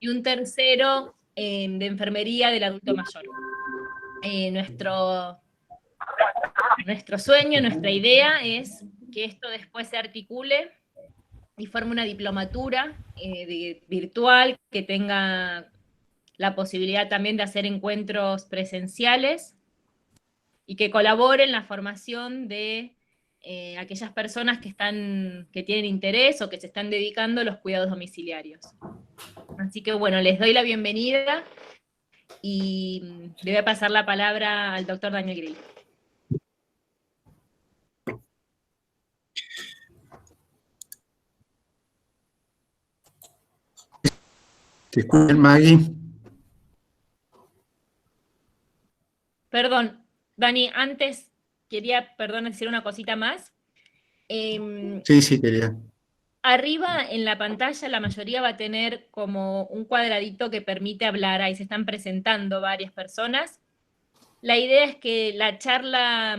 y un tercero de enfermería del adulto mayor. Nuestro sueño, nuestra idea es que esto después se articule y forme una diplomatura virtual que tenga la posibilidad también de hacer encuentros presenciales y que colabore en la formación de aquellas personas que tienen interés o que se están dedicando a los cuidados domiciliarios. Así que bueno, les doy la bienvenida y le voy a pasar la palabra al doctor Daniel Grill. ¿Te escuchan, Maggie? Perdón, Dani, antes quería, decir una cosita más. Sí, quería. Arriba en la pantalla la mayoría va a tener como un cuadradito que permite hablar, ahí se están presentando varias personas. La idea es que la charla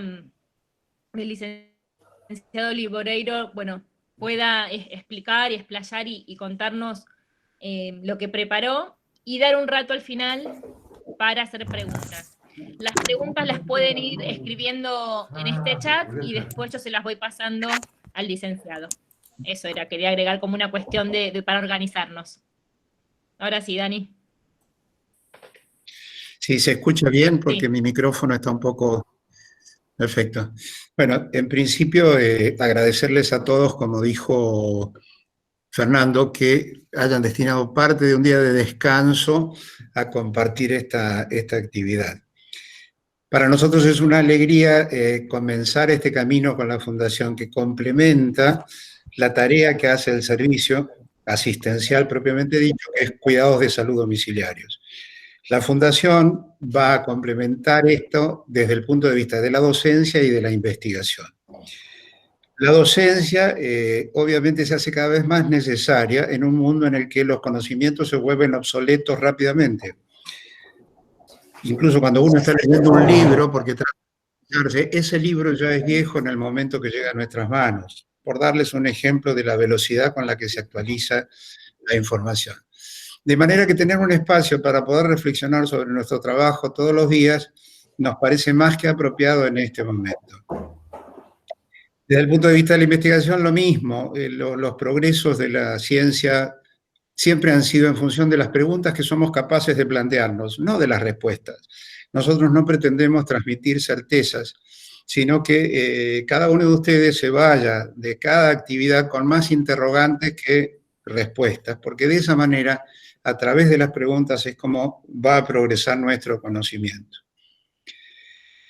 del licenciado Liboreiro, bueno, pueda explicar y explayar y contarnos lo que preparó y dar un rato al final para hacer preguntas. Las preguntas las pueden ir escribiendo en este chat y después yo se las voy pasando al licenciado. Eso era, quería agregar como una cuestión para organizarnos. Ahora sí, Dani. Sí, se escucha bien porque Sí. mi micrófono está un poco... Perfecto. Bueno, en principio agradecerles a todos, como dijo Fernando, que hayan destinado parte de un día de descanso a compartir esta actividad. Para nosotros es una alegría comenzar este camino con la Fundación que complementa la tarea que hace el servicio asistencial propiamente dicho, que es cuidados de salud domiciliarios. La Fundación va a complementar esto desde el punto de vista de la docencia y de la investigación. La docencia obviamente se hace cada vez más necesaria en un mundo en el que los conocimientos se vuelven obsoletos rápidamente. Incluso cuando uno está leyendo un libro, porque ese libro ya es viejo en el momento que llega a nuestras manos, por darles un ejemplo de la velocidad con la que se actualiza la información. De manera que tener un espacio para poder reflexionar sobre nuestro trabajo todos los días nos parece más que apropiado en este momento. Desde el punto de vista de la investigación, lo mismo. Los progresos de la ciencia siempre han sido en función de las preguntas que somos capaces de plantearnos, no de las respuestas. Nosotros no pretendemos transmitir certezas, sino que cada uno de ustedes se vaya de cada actividad con más interrogantes que respuestas, porque de esa manera, a través de las preguntas, es como va a progresar nuestro conocimiento.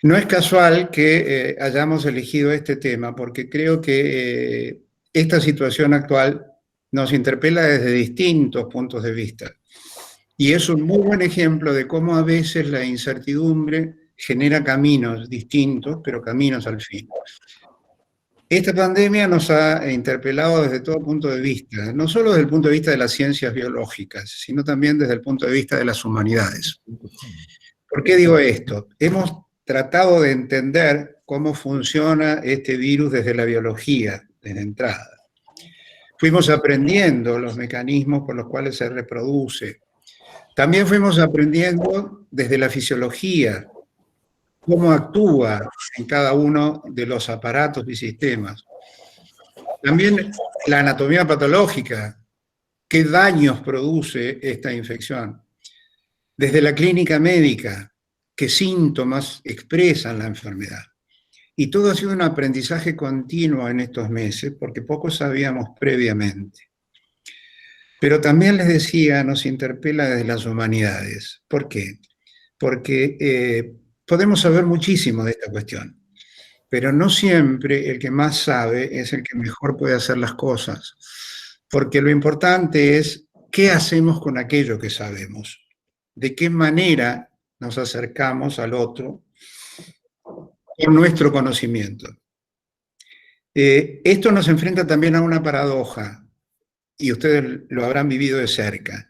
No es casual que hayamos elegido este tema, porque creo que esta situación actual nos interpela desde distintos puntos de vista. Y es un muy buen ejemplo de cómo a veces la incertidumbre genera caminos distintos, pero caminos al fin. Esta pandemia nos ha interpelado desde todo punto de vista, no solo desde el punto de vista de las ciencias biológicas, sino también desde el punto de vista de las humanidades. ¿Por qué digo esto? Hemos tratado de entender cómo funciona este virus desde la biología, desde entrada. Fuimos aprendiendo los mecanismos por los cuales se reproduce. También fuimos aprendiendo desde la fisiología, cómo actúa en cada uno de los aparatos y sistemas. También la anatomía patológica, qué daños produce esta infección. Desde la clínica médica, qué síntomas expresan la enfermedad. Y todo ha sido un aprendizaje continuo en estos meses, porque poco sabíamos previamente. Pero también les decía, nos interpela desde las humanidades. ¿Por qué? Porque podemos saber muchísimo de esta cuestión, pero no siempre el que más sabe es el que mejor puede hacer las cosas, porque lo importante es qué hacemos con aquello que sabemos, de qué manera nos acercamos al otro con nuestro conocimiento. Esto nos enfrenta también a una paradoja, y ustedes lo habrán vivido de cerca.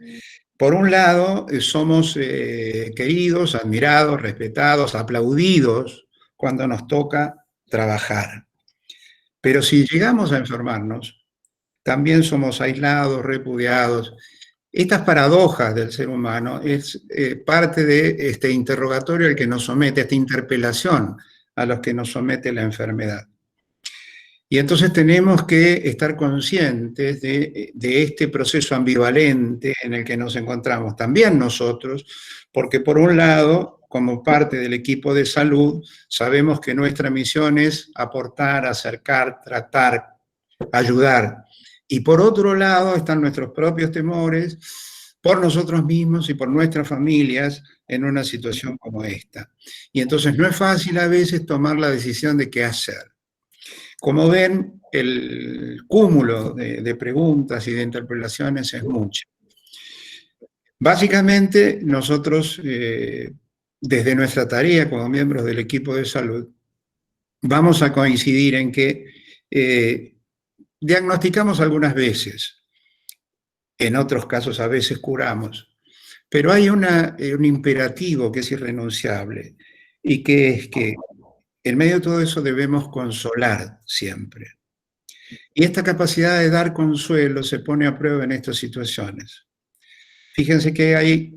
Por un lado, somos queridos, admirados, respetados, aplaudidos cuando nos toca trabajar. Pero si llegamos a enfermarnos, también somos aislados, repudiados Estas paradojas del ser humano es parte de este interrogatorio al que nos somete, esta interpelación a los que nos somete la enfermedad. Y entonces tenemos que estar conscientes de este proceso ambivalente en el que nos encontramos también nosotros, porque por un lado, como parte del equipo de salud, sabemos que nuestra misión es aportar, acercar, tratar, ayudar. Y por otro lado están nuestros propios temores por nosotros mismos y por nuestras familias en una situación como esta. Y entonces no es fácil a veces tomar la decisión de qué hacer. Como ven, el cúmulo de preguntas y de interpelaciones es mucho. Básicamente, nosotros, desde nuestra tarea como miembros del equipo de salud, vamos a coincidir en que diagnosticamos algunas veces, en otros casos a veces curamos, pero hay un imperativo que es irrenunciable y que es que en medio de todo eso debemos consolar siempre. Y esta capacidad de dar consuelo se pone a prueba en estas situaciones. Fíjense que hay,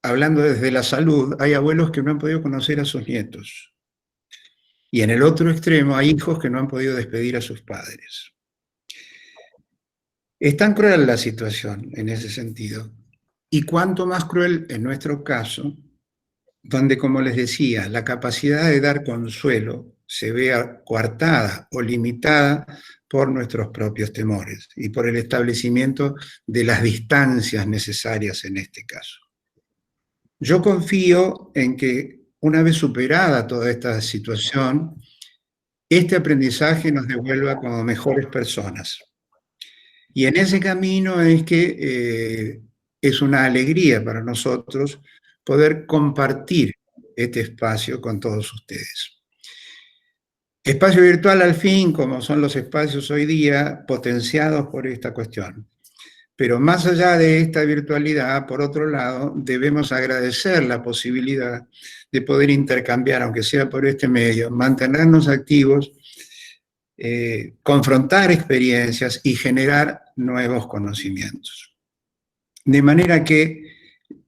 hablando desde la salud, hay abuelos que no han podido conocer a sus nietos. Y en el otro extremo hay hijos que no han podido despedir a sus padres. Es tan cruel la situación en ese sentido. Y cuánto más cruel en nuestro caso, donde, como les decía, la capacidad de dar consuelo se vea coartada o limitada por nuestros propios temores y por el establecimiento de las distancias necesarias en este caso. Yo confío en que una vez superada toda esta situación, este aprendizaje nos devuelva como mejores personas. Y en ese camino es que es una alegría para nosotros poder compartir este espacio con todos ustedes. Espacio virtual al fin, como son los espacios hoy día, potenciados por esta cuestión. Pero más allá de esta virtualidad, por otro lado, debemos agradecer la posibilidad de poder intercambiar, aunque sea por este medio, mantenernos activos, confrontar experiencias y generar nuevos conocimientos. De manera que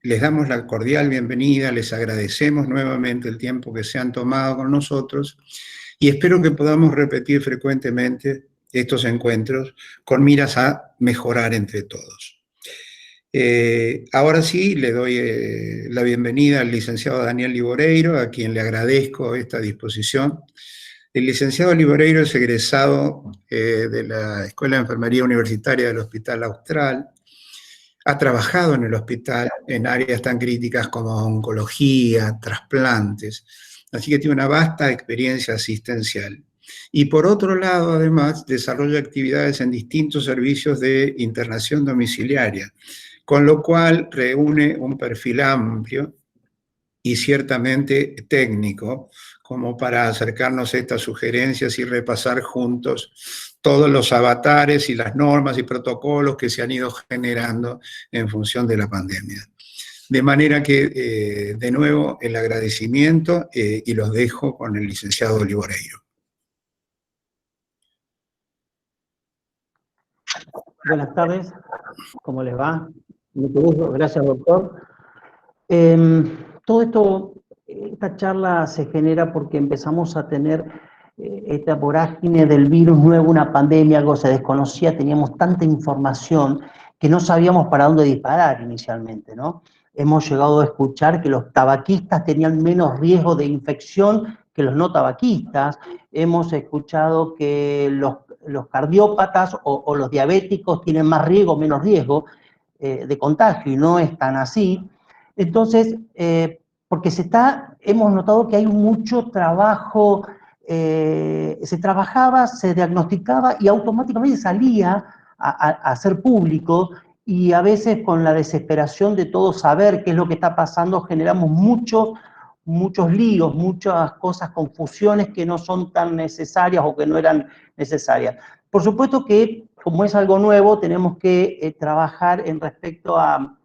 les damos la cordial bienvenida, les agradecemos nuevamente el tiempo que se han tomado con nosotros y espero que podamos repetir frecuentemente estos encuentros con miras a mejorar entre todos. Ahora sí, le doy la bienvenida al licenciado Daniel Liboreiro, a quien le agradezco esta disposición. El licenciado Liboreiro es egresado de la Escuela de Enfermería Universitaria del Hospital Austral. Ha trabajado en el hospital en áreas tan críticas como oncología, trasplantes, así que tiene una vasta experiencia asistencial. Y por otro lado, además, desarrolla actividades en distintos servicios de internación domiciliaria, con lo cual reúne un perfil amplio y ciertamente técnico, como para acercarnos a estas sugerencias y repasar juntos todos los avatares y las normas y protocolos que se han ido generando en función de la pandemia. De manera que, de nuevo, el agradecimiento y los dejo con el licenciado Liboreiro. Buenas tardes, ¿cómo les va? Mucho gusto, gracias doctor. Todo esto, esta charla se genera porque empezamos a tener esta vorágine del virus nuevo, una pandemia, algo se desconocía, teníamos tanta información que no sabíamos para dónde disparar inicialmente, ¿no? Hemos llegado a escuchar que los tabaquistas tenían menos riesgo de infección que los no tabaquistas, hemos escuchado que los cardiópatas o los diabéticos tienen más riesgo o menos riesgo de contagio, y no es tan así. Entonces, porque hemos notado que hay mucho trabajo, se trabajaba, se diagnosticaba y automáticamente salía a ser público, y a veces con la desesperación de todos saber qué es lo que está pasando, generamos muchos líos, muchas cosas, confusiones que no son tan necesarias o que no eran necesarias. Por supuesto que, como es algo nuevo, tenemos que trabajar en respecto a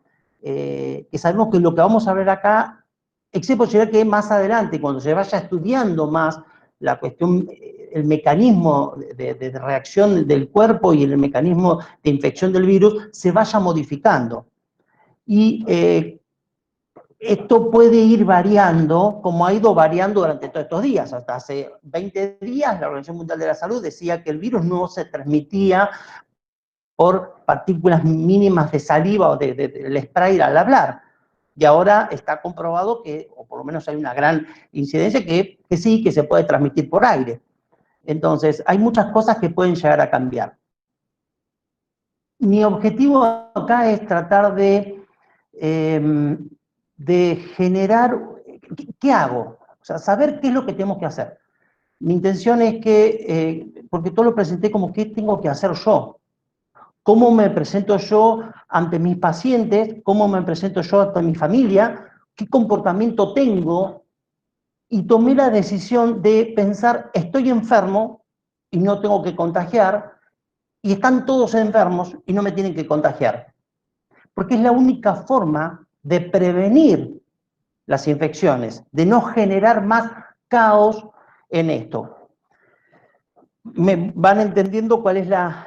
que sabemos que lo que vamos a ver acá, existe posibilidad que más adelante, cuando se vaya estudiando más la cuestión el mecanismo de reacción del cuerpo y el mecanismo de infección del virus se vaya modificando. Y esto puede ir variando, como ha ido variando durante todos estos días. Hasta hace 20 días, la Organización Mundial de la Salud decía que el virus no se transmitía por partículas mínimas de saliva o del spray al hablar. Y ahora está comprobado que, o por lo menos hay una gran incidencia, que sí, que se puede transmitir por aire. Entonces, hay muchas cosas que pueden llegar a cambiar. Mi objetivo acá es tratar de generar, ¿qué hago? O sea, saber qué es lo que tenemos que hacer. Mi intención es que, porque todo lo presenté como qué tengo que hacer yo. ¿Cómo me presento yo ante mis pacientes? ¿Cómo me presento yo ante mi familia? ¿Qué comportamiento tengo? Y tomé la decisión de pensar, estoy enfermo y no tengo que contagiar, y están todos enfermos y no me tienen que contagiar. Porque es la única forma de prevenir las infecciones, de no generar más caos en esto. Me van entendiendo cuál es la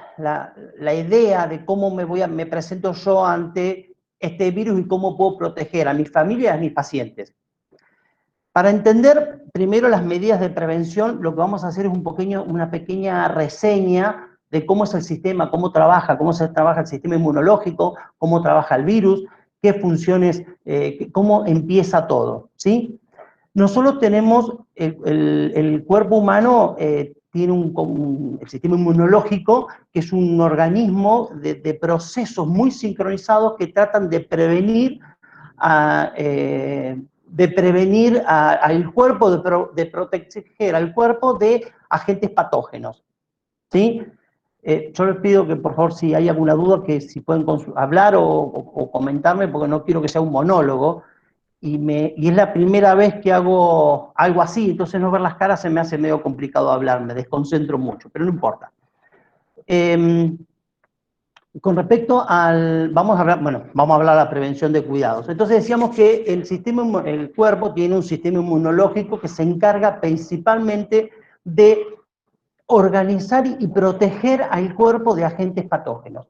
idea de cómo me presento yo ante este virus y cómo puedo proteger a mi familia y a mis pacientes. Para entender primero las medidas de prevención, lo que vamos a hacer es una pequeña reseña de cómo es el sistema, cómo se trabaja el sistema inmunológico, cómo trabaja el virus, qué funciones, cómo empieza todo, ¿sí? Nosotros tenemos, el cuerpo humano tiene el sistema inmunológico, que es un organismo de procesos muy sincronizados que tratan de prevenir al cuerpo, de proteger al cuerpo de agentes patógenos, ¿sí? Yo les pido que, por favor, si hay alguna duda, que si pueden hablar o comentarme, porque no quiero que sea un monólogo, y es la primera vez que hago algo así, entonces no ver las caras se me hace medio complicado hablar, me desconcentro mucho, pero no importa. Con respecto vamos a hablar de la prevención de cuidados. Entonces decíamos que el cuerpo tiene un sistema inmunológico que se encarga principalmente de organizar y proteger al cuerpo de agentes patógenos.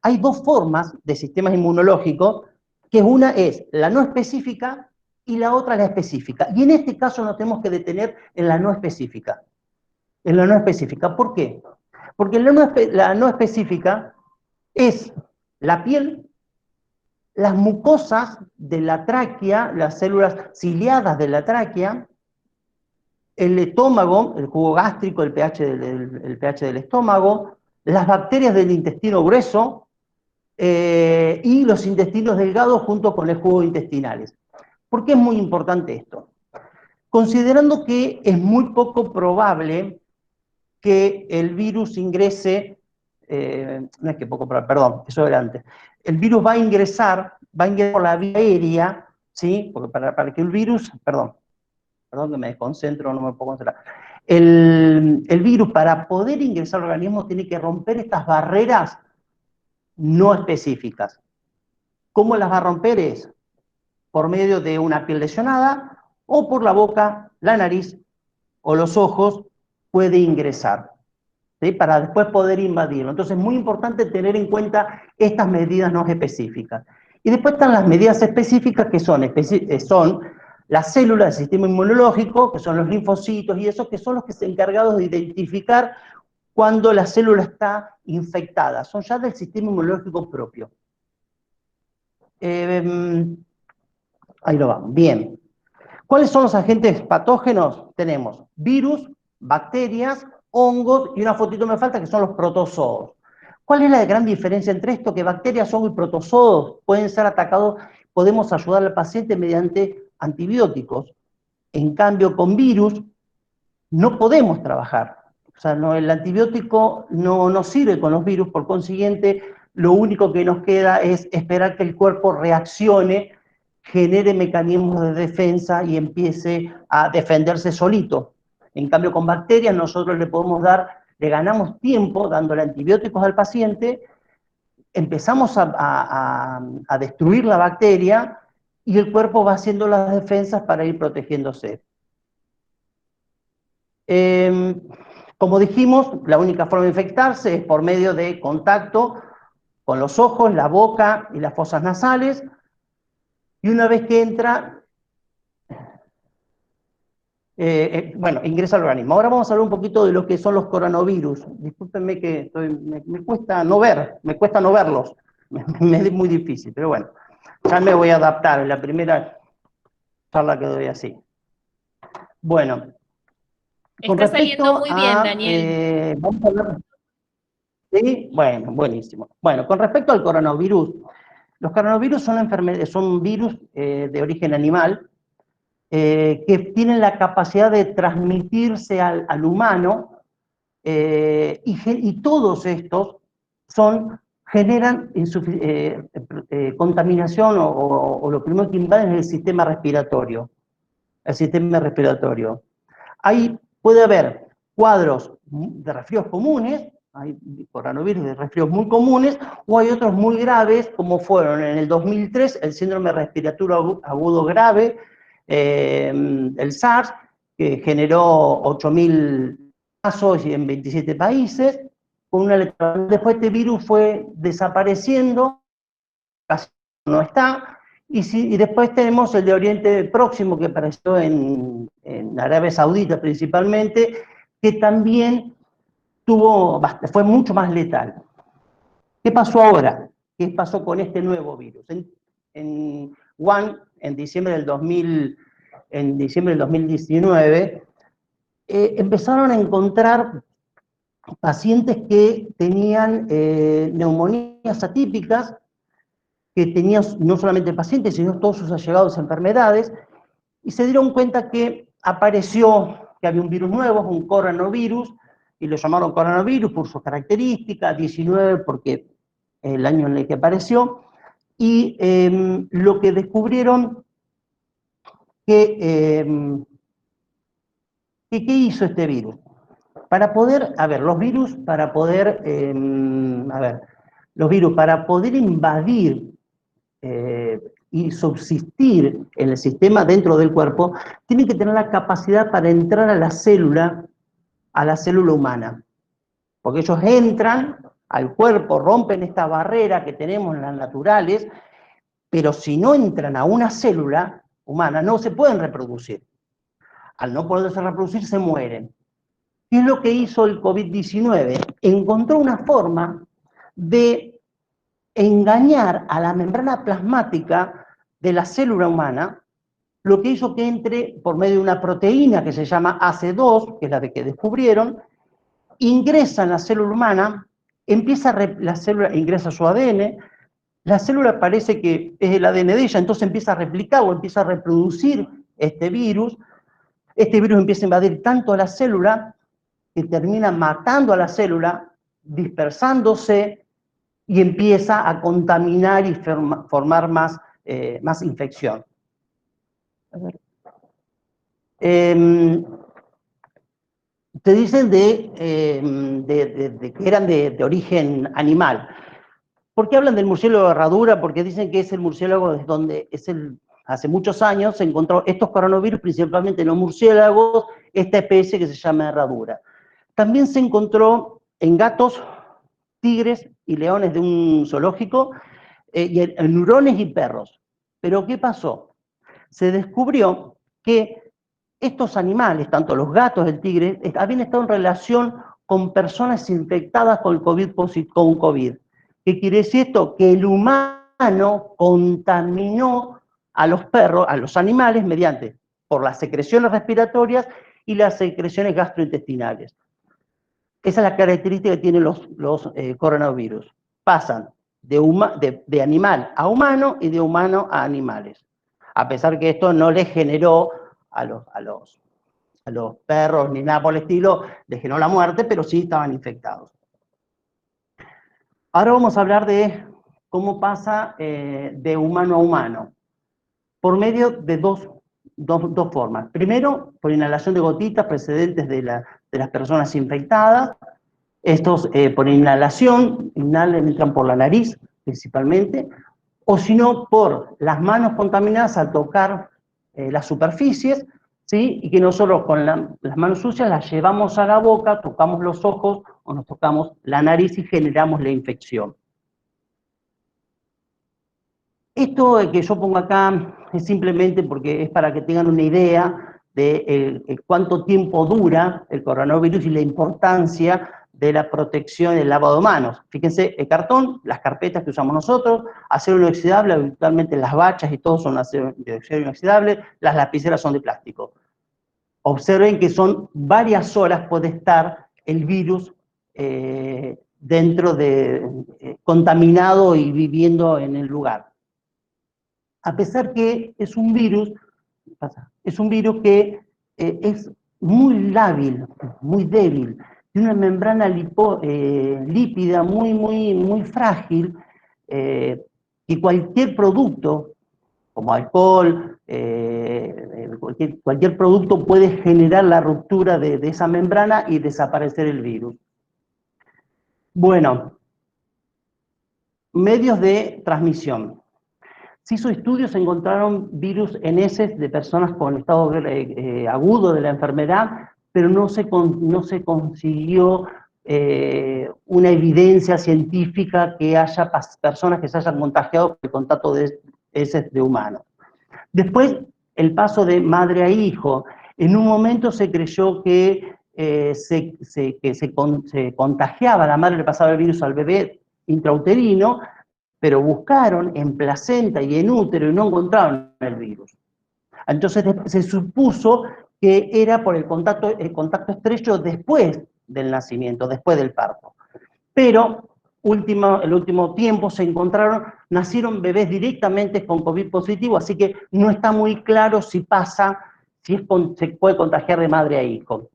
Hay dos formas de sistemas inmunológicos, que una es la no específica y la otra la específica. Y en este caso nos tenemos que detener en la no específica. En la no específica. ¿Por qué? Porque la no específica es la piel, las mucosas de la tráquea, las células ciliadas de la tráquea, el estómago, el jugo gástrico, el pH del estómago, las bacterias del intestino grueso y los intestinos delgados junto con el jugo intestinales. ¿Por qué es muy importante esto? Considerando que es muy poco probable que el virus ingrese, no es que poco probable, perdón, eso era antes, el virus va a ingresar por la vía aérea, ¿sí? Porque para que el virus, perdón que me desconcentro, no me puedo concentrar. El virus, para poder ingresar al organismo, tiene que romper estas barreras no específicas. ¿Cómo las va a romper? Es por medio de una piel lesionada o por la boca, la nariz o los ojos puede ingresar, ¿sí? Para después poder invadirlo. Entonces es muy importante tener en cuenta estas medidas no específicas. Y después están las medidas específicas, que son las células del sistema inmunológico, que son los linfocitos y eso, que son los que son encargados de identificar cuando la célula está infectada. Son ya del sistema inmunológico propio. Ahí lo vamos. Bien. ¿Cuáles son los agentes patógenos? Tenemos virus, bacterias, hongos, y una fotito me falta, que son los protozoos. ¿Cuál es la gran diferencia entre esto? Que bacterias, hongos y protozoos pueden ser atacados, podemos ayudar al paciente mediante antibióticos. En cambio, con virus no podemos trabajar. O sea, el antibiótico no sirve con los virus, por consiguiente, lo único que nos queda es esperar que el cuerpo reaccione, genere mecanismos de defensa y empiece a defenderse solito. En cambio, con bacterias nosotros le ganamos tiempo dándole antibióticos al paciente, empezamos a destruir la bacteria y el cuerpo va haciendo las defensas para ir protegiéndose. Como dijimos, la única forma de infectarse es por medio de contacto con los ojos, la boca y las fosas nasales, y una vez que entra, bueno, ingresa al organismo. Ahora vamos a hablar un poquito de lo que son los coronavirus. Discúlpenme que me cuesta no verlos, me es muy difícil, pero bueno, ya me voy a adaptar, en la primera charla que doy así. Bueno, con Está saliendo respecto muy bien, a, Daniel. vamos a hablar, ¿sí? Bueno, buenísimo. Bueno, con respecto al coronavirus, los coronavirus son virus de origen animal, que tienen la capacidad de transmitirse al humano, y todos estos generan contaminación, o lo primero que invaden es el sistema respiratorio. El sistema respiratorio. Ahí puede haber cuadros de resfríos comunes, hay coronavirus de resfríos muy comunes, o hay otros muy graves, como fueron en el 2003 el síndrome respiratorio agudo grave, el SARS, que generó 8.000 casos en 27 países, con una después este virus fue desapareciendo, casi no está, y después tenemos el de Oriente Próximo, que apareció en Arabia Saudita principalmente, que también fue mucho más letal. ¿Qué pasó ahora? ¿Qué pasó con este nuevo virus? En Wuhan, en diciembre del 2019, empezaron a encontrar pacientes que tenían neumonías atípicas, que tenían no solamente el paciente, sino todos sus allegados a enfermedades, y se dieron cuenta que que había un virus nuevo, un coronavirus, y lo llamaron coronavirus por sus características, 19 porque el año en el que apareció, y lo que descubrieron ¿qué hizo este virus? Para poder, los virus para poder invadir y subsistir en el sistema dentro del cuerpo, tienen que tener la capacidad para entrar a la célula humana. Porque ellos entran al cuerpo, rompen esta barrera que tenemos en las naturales, pero si no entran a una célula humana, no se pueden reproducir. Al no poderse reproducir, se mueren. ¿Qué es lo que hizo el COVID-19? Encontró una forma de engañar a la membrana plasmática de la célula humana, lo que hizo que entre por medio de una proteína que se llama AC2, que es la que descubrieron, ingresa en la célula humana, la célula ingresa su ADN, la célula parece que es el ADN de ella, entonces empieza a replicar o empieza a reproducir este virus empieza a invadir tanto a la célula que termina matando a la célula, dispersándose, y empieza a contaminar y formar más infección. Te dicen que eran de origen animal. ¿Por qué hablan del murciélago de Herradura? Porque dicen que es el murciélago donde hace muchos años se encontró estos coronavirus, principalmente en los murciélagos, esta especie que se llama Herradura. También se encontró en gatos, tigres y leones de un zoológico, y en hurones y perros. Pero ¿qué pasó? Se descubrió que estos animales, tanto los gatos, el tigre, habían estado en relación con personas infectadas con COVID. ¿Qué quiere decir esto? Que el humano contaminó a los perros, a los animales, por las secreciones respiratorias y las secreciones gastrointestinales. Esa es la característica que tienen los coronavirus. Pasan de animal a humano y de humano a animales. A pesar que esto no les generó a los perros ni nada por el estilo, les generó la muerte, pero sí estaban infectados. Ahora vamos a hablar de cómo pasa de humano a humano, por medio de dos formas. Primero, por inhalación de gotitas precedentes de las personas infectadas. Estos por inhalación, entran por la nariz principalmente, o si no, por las manos contaminadas al tocar las superficies, ¿sí? Y que nosotros con las manos sucias las llevamos a la boca, tocamos los ojos o nos tocamos la nariz y generamos la infección. Esto que yo pongo acá es simplemente porque es para que tengan una idea de cuánto tiempo dura el coronavirus y la importancia de la protección del lavado de manos. Fíjense, el cartón, las carpetas que usamos nosotros, acero inoxidable, habitualmente las bachas y todo son acero inoxidable, las lapiceras son de plástico. Observen que son varias horas puede estar el virus dentro de, contaminado y viviendo en el lugar. A pesar que es un virus que es muy lábil, muy débil, tiene una membrana lípida muy frágil, que cualquier producto, como alcohol, cualquier producto puede generar la ruptura de esa membrana y desaparecer el virus. Bueno, medios de transmisión. Se hizo estudios, se encontraron virus en heces de personas con estado agudo de la enfermedad, pero no se consiguió una evidencia científica que haya personas que se hayan contagiado por el contacto de heces de humanos. Después, el paso de madre a hijo. En un momento se creyó que se contagiaba, la madre le pasaba el virus al bebé intrauterino, pero buscaron en placenta y en útero y no encontraron el virus. Entonces se supuso que era por el contacto estrecho después del nacimiento, después del parto. Pero el último tiempo nacieron bebés directamente con COVID positivo, así que no está muy claro si se puede contagiar de madre a hijo.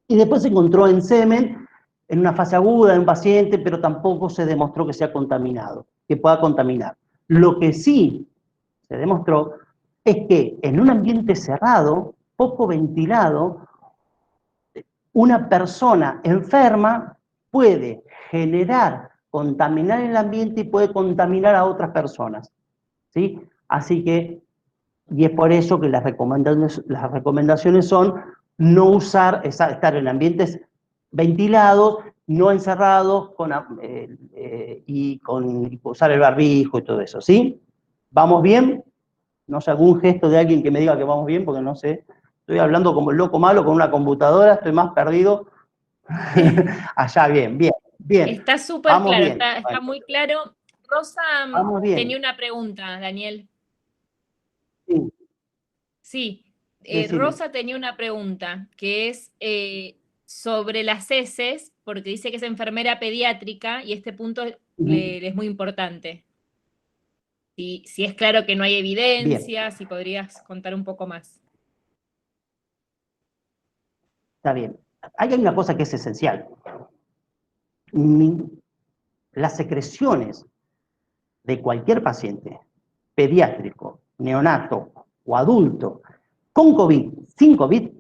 Y después se encontró en semen, en una fase aguda de un paciente, pero tampoco se demostró que sea contaminado, que pueda contaminar. Lo que sí se demostró es que en un ambiente cerrado, poco ventilado, una persona enferma puede contaminar el ambiente y puede contaminar a otras personas, ¿sí? Así que, y es por eso que las recomendaciones son no estar en ambientes ventilados, no encerrados, y usar el barbijo y todo eso, ¿sí? ¿Vamos bien? No sé, algún gesto de alguien que me diga que vamos bien, porque no sé. Estoy hablando como el loco malo con una computadora, estoy más perdido. Allá, bien. Está súper claro, está muy claro. Rosa tenía una pregunta, Daniel. Sí. Sí, Rosa tenía una pregunta, que es sobre las heces, porque dice que es enfermera pediátrica y este punto le es muy importante. Si es claro que no hay evidencia, si podrías contar un poco más. Está bien. Hay una cosa que es esencial. Las secreciones de cualquier paciente, pediátrico, neonato o adulto, con COVID, sin COVID,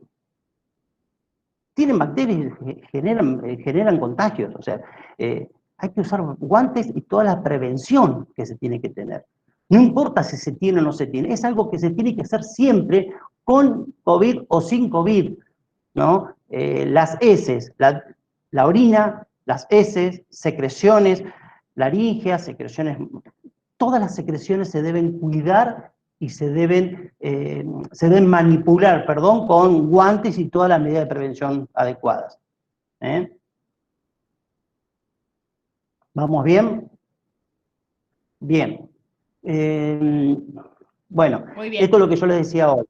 tienen bacterias y generan contagios. O sea, hay que usar guantes y toda la prevención que se tiene que tener. No importa si se tiene o no se tiene, es algo que se tiene que hacer siempre con COVID o sin COVID, ¿no? Las heces, la orina, las heces, secreciones laríngeas, secreciones, todas las secreciones se deben cuidar y se deben manipular, con guantes y todas las medidas de prevención adecuadas. ¿Vamos bien? Bien. Bueno, esto es lo que yo les decía hoy.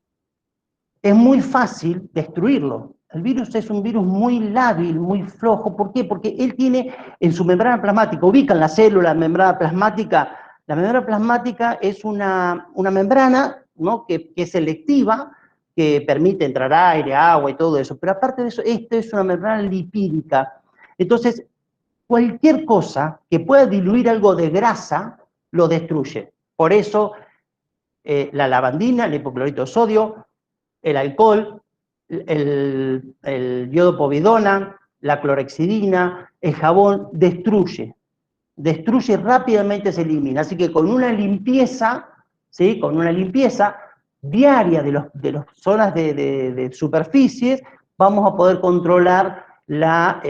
Es muy fácil destruirlo. El virus es un virus muy lábil, muy flojo. ¿Por qué? Porque él tiene en su membrana plasmática, ubican la célula, membrana plasmática. La membrana plasmática es una membrana, ¿no?, que es selectiva, que permite entrar aire, agua y todo eso. Pero aparte de eso, esta es una membrana lipídica. Entonces, cualquier cosa que pueda diluir algo de grasa, lo destruye. Por eso, la lavandina, el hipoclorito de sodio, el alcohol, el iodopovidona, la clorhexidina, el jabón, destruye rápidamente, se elimina. Así que con una limpieza, ¿sí?, con una limpieza, diaria de las zonas de superficies, vamos a poder controlar la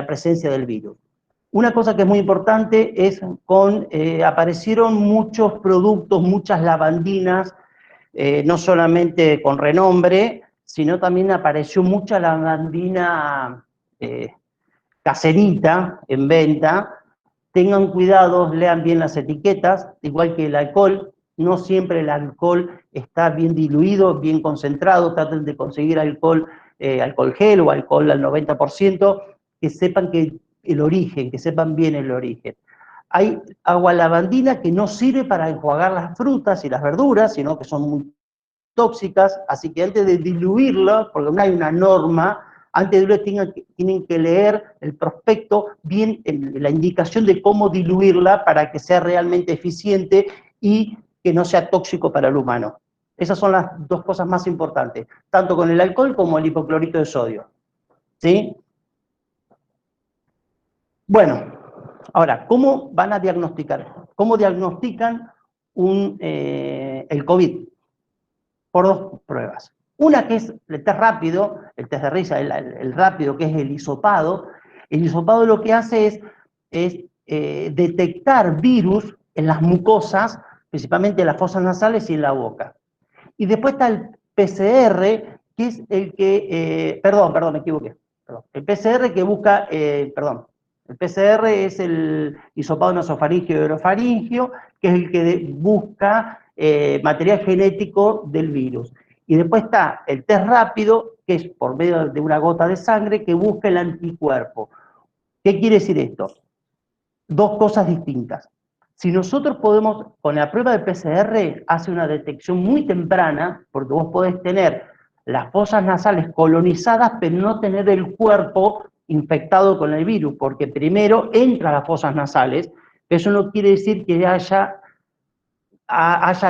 presencia del virus. Una cosa que es muy importante es aparecieron muchos productos, muchas lavandinas, no solamente con renombre, sino también apareció mucha lavandina caserita en venta. Tengan cuidado, lean bien las etiquetas, igual que el alcohol. No siempre el alcohol está bien diluido, bien concentrado. Traten de conseguir alcohol gel o alcohol al 90%, que sepan el origen, que sepan bien el origen. Hay agua lavandina que no sirve para enjuagar las frutas y las verduras, sino que son muy tóxicas, así que antes de diluirla, porque no hay una norma, antes de diluirla tienen que leer el prospecto, bien la indicación de cómo diluirla para que sea realmente eficiente y que no sea tóxico para el humano. Esas son las dos cosas más importantes, tanto con el alcohol como el hipoclorito de sodio. ¿Sí? Bueno, ahora, ¿cómo van a diagnosticar? ¿Cómo diagnostican el COVID? Por dos pruebas. Una que es el test rápido, el test de risa, el rápido, que es el hisopado. El hisopado lo que hace es detectar virus en las mucosas, principalmente en las fosas nasales y en la boca. Y después está el PCR, que es el que, perdón, me equivoqué. Perdón. El PCR que busca, el PCR es el hisopado nasofaringio y orofaringio, que es el que busca material genético del virus. Y después está el test rápido, que es por medio de una gota de sangre, que busca el anticuerpo. ¿Qué quiere decir esto? Dos cosas distintas. Si nosotros podemos, con la prueba de PCR, hace una detección muy temprana, porque vos podés tener las fosas nasales colonizadas, pero no tener el cuerpo infectado con el virus, porque primero entra a las fosas nasales, eso no quiere decir que haya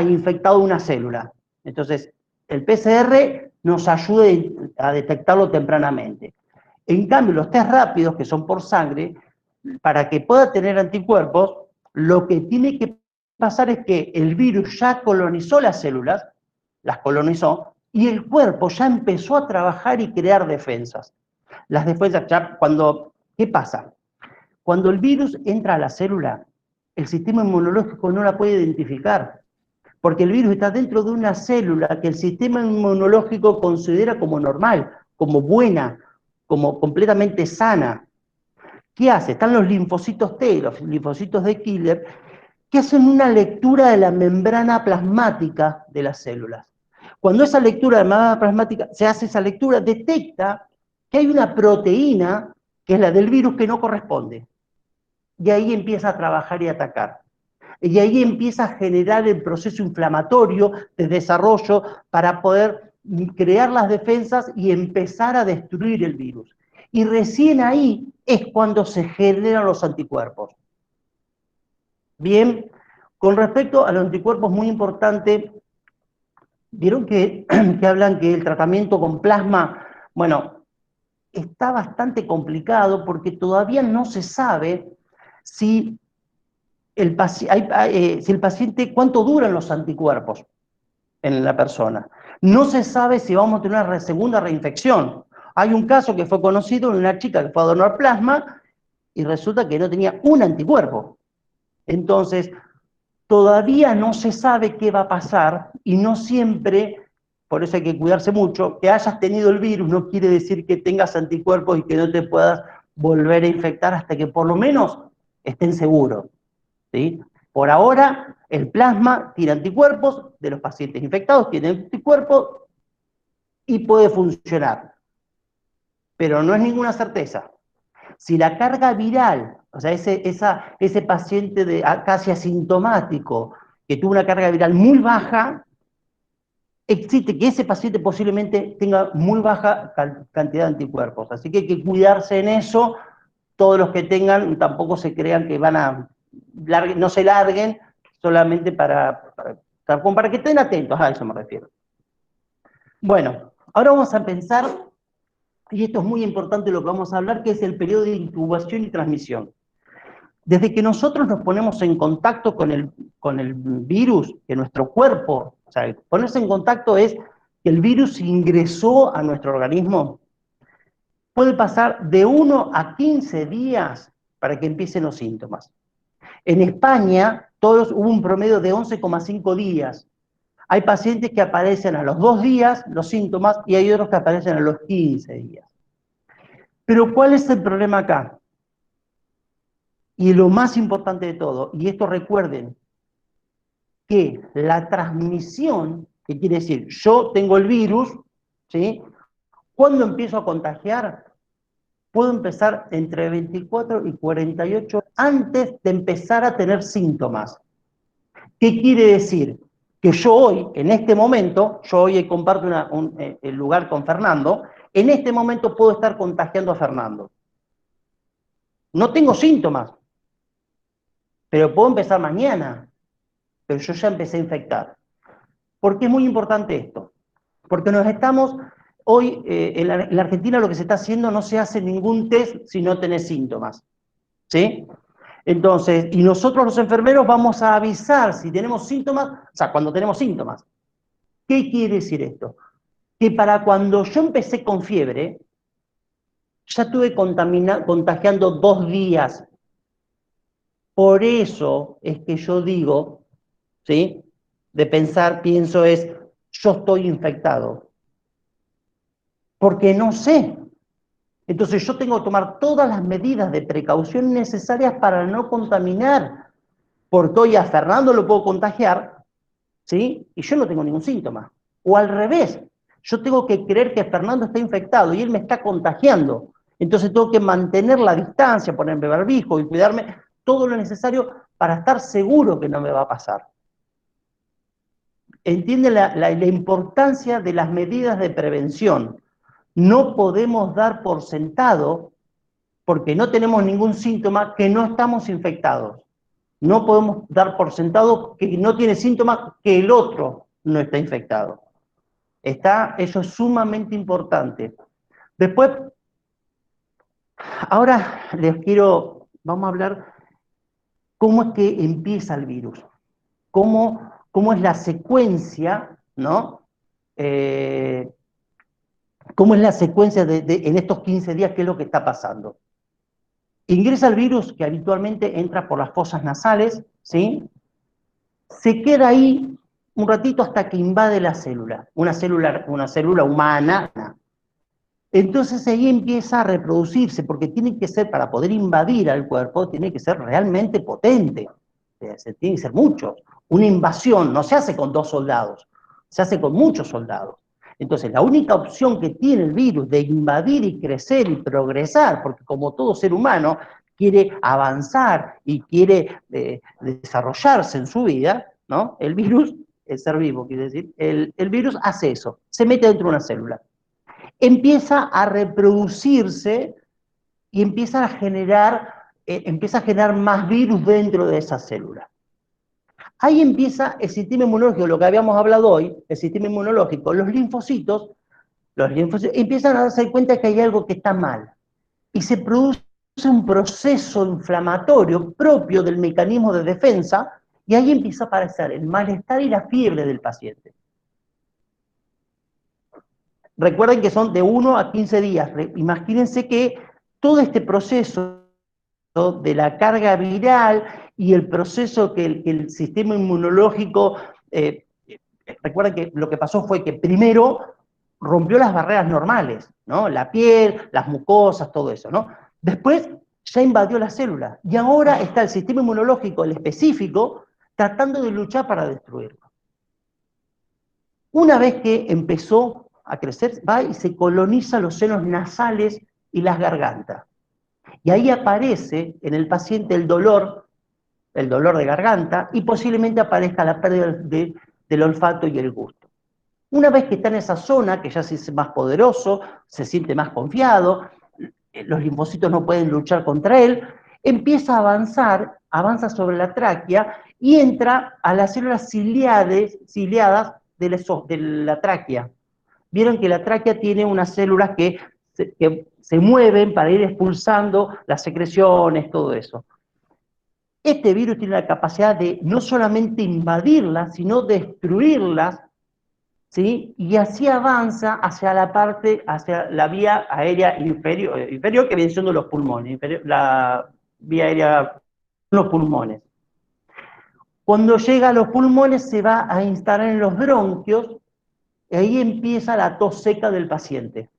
infectado una célula. Entonces, el PCR nos ayuda a detectarlo tempranamente. En cambio, los test rápidos, que son por sangre, para que pueda tener anticuerpos, lo que tiene que pasar es que el virus ya colonizó las células, las colonizó, y el cuerpo ya empezó a trabajar y crear defensas. Las defensas, ¿qué pasa? Cuando el virus entra a la célula, el sistema inmunológico no la puede identificar, porque el virus está dentro de una célula que el sistema inmunológico considera como normal, como buena, como completamente sana. ¿Qué hace? Están los linfocitos T, los linfocitos de Killer, que hacen una lectura de la membrana plasmática de las células. Cuando esa lectura de la membrana plasmática se hace, esa lectura detecta que hay una proteína, que es la del virus, que no corresponde. Y ahí empieza a trabajar y atacar. Y ahí empieza a generar el proceso inflamatorio de desarrollo para poder crear las defensas y empezar a destruir el virus. Y recién ahí es cuando se generan los anticuerpos. Bien, con respecto a los anticuerpos, muy importante, vieron que hablan que el tratamiento con plasma, bueno, está bastante complicado porque todavía no se sabe si el paciente, cuánto duran los anticuerpos en la persona. No se sabe si vamos a tener una segunda reinfección. Hay un caso que fue conocido de una chica que fue a donar plasma y resulta que no tenía un anticuerpo. Entonces, todavía no se sabe qué va a pasar y no siempre, por eso hay que cuidarse mucho, que hayas tenido el virus no quiere decir que tengas anticuerpos y que no te puedas volver a infectar hasta que por lo menos estén seguros. ¿Sí? Por ahora, el plasma tiene anticuerpos, de los pacientes infectados tienen anticuerpos y puede funcionar. Pero no es ninguna certeza. Si la carga viral, o sea, ese paciente casi asintomático, que tuvo una carga viral muy baja, existe que ese paciente posiblemente tenga muy baja cantidad de anticuerpos. Así que hay que cuidarse en eso. Todos los que tengan, tampoco se crean que van a no se larguen solamente para que estén atentos, a eso me refiero. Bueno, ahora vamos a pensar, y esto es muy importante lo que vamos a hablar, que es el periodo de incubación y transmisión. Desde que nosotros nos ponemos en contacto con el virus, que nuestro cuerpo, o sea, ponerse en contacto es que el virus ingresó a nuestro organismo, puede pasar de 1 a 15 días para que empiecen los síntomas. En España, hubo un promedio de 11,5 días. Hay pacientes que aparecen a los 2 días los síntomas y hay otros que aparecen a los 15 días. Pero ¿cuál es el problema acá? Y lo más importante de todo, y esto recuerden, que la transmisión, que quiere decir, yo tengo el virus, ¿sí? ¿Cuándo empiezo a contagiar? Puedo empezar entre 24 y 48 antes de empezar a tener síntomas. ¿Qué quiere decir? Que yo hoy, en este momento, yo hoy comparto el lugar con Fernando, en este momento puedo estar contagiando a Fernando. No tengo síntomas, pero puedo empezar mañana, pero yo ya empecé a infectar. ¿Por qué es muy importante esto? Porque hoy en la Argentina lo que se está haciendo, no se hace ningún test si no tenés síntomas, ¿sí? Entonces, y nosotros los enfermeros vamos a avisar si tenemos síntomas, o sea, cuando tenemos síntomas. ¿Qué quiere decir esto? Que para cuando yo empecé con fiebre, ya estuve contagiando 2 días. Por eso es que yo digo, ¿sí? Pienso yo estoy infectado. Porque no sé. Entonces yo tengo que tomar todas las medidas de precaución necesarias para no contaminar. Porque hoy a Fernando lo puedo contagiar, ¿sí? Y yo no tengo ningún síntoma. O al revés, yo tengo que creer que Fernando está infectado y él me está contagiando. Entonces tengo que mantener la distancia, ponerme barbijo y cuidarme, todo lo necesario para estar seguro que no me va a pasar. Entiende la importancia de las medidas de prevención. No podemos dar por sentado, porque no tenemos ningún síntoma, que no estamos infectados. No podemos dar por sentado que no tiene síntomas, que el otro no está infectado. Eso es sumamente importante. Después, ahora vamos a hablar cómo es que empieza el virus, cómo es la secuencia, ¿no? ¿Cómo es la secuencia en estos 15 días? ¿Qué es lo que está pasando? Ingresa el virus, que habitualmente entra por las fosas nasales, ¿sí? Se queda ahí un ratito hasta que invade la célula, una célula humana. Entonces ahí empieza a reproducirse, porque tiene que ser, para poder invadir al cuerpo, tiene que ser realmente potente. Tiene que ser mucho. Una invasión no se hace con 2 soldados, se hace con muchos soldados. Entonces la única opción que tiene el virus de invadir y crecer y progresar, porque como todo ser humano quiere avanzar y quiere desarrollarse en su vida, ¿no? El virus, el ser vivo, quiere decir, el virus hace eso, se mete dentro de una célula. Empieza a reproducirse y empieza a generar más virus dentro de esa célula. Ahí empieza el sistema inmunológico, lo que habíamos hablado hoy, el sistema inmunológico, los linfocitos empiezan a darse cuenta que hay algo que está mal. Y se produce un proceso inflamatorio propio del mecanismo de defensa, y ahí empieza a aparecer el malestar y la fiebre del paciente. Recuerden que son de 1 a 15 días. Imagínense que todo este proceso de la carga viral y el proceso que el sistema inmunológico, recuerden que lo que pasó fue que primero rompió las barreras normales, ¿no? La piel, las mucosas, todo eso, ¿no? Después ya invadió la célula y ahora está el sistema inmunológico, el específico, tratando de luchar para destruirlo. Una vez que empezó a crecer, va y se coloniza los senos nasales y las gargantas. Y ahí aparece en el paciente el dolor de garganta, y posiblemente aparezca la pérdida del olfato y el gusto. Una vez que está en esa zona, que ya se hace más poderoso, se siente más confiado, los linfocitos no pueden luchar contra él, empieza a avanza sobre la tráquea y entra a las células ciliadas de la tráquea. Vieron que la tráquea tiene unas células que se mueven para ir expulsando las secreciones, todo eso. Este virus tiene la capacidad de no solamente invadirlas, sino destruirlas, ¿sí? Y así avanza hacia hacia la vía aérea inferior que viene siendo los pulmones, la vía aérea, los pulmones. Cuando llega a los pulmones se va a instalar en los bronquios, y ahí empieza la tos seca del paciente.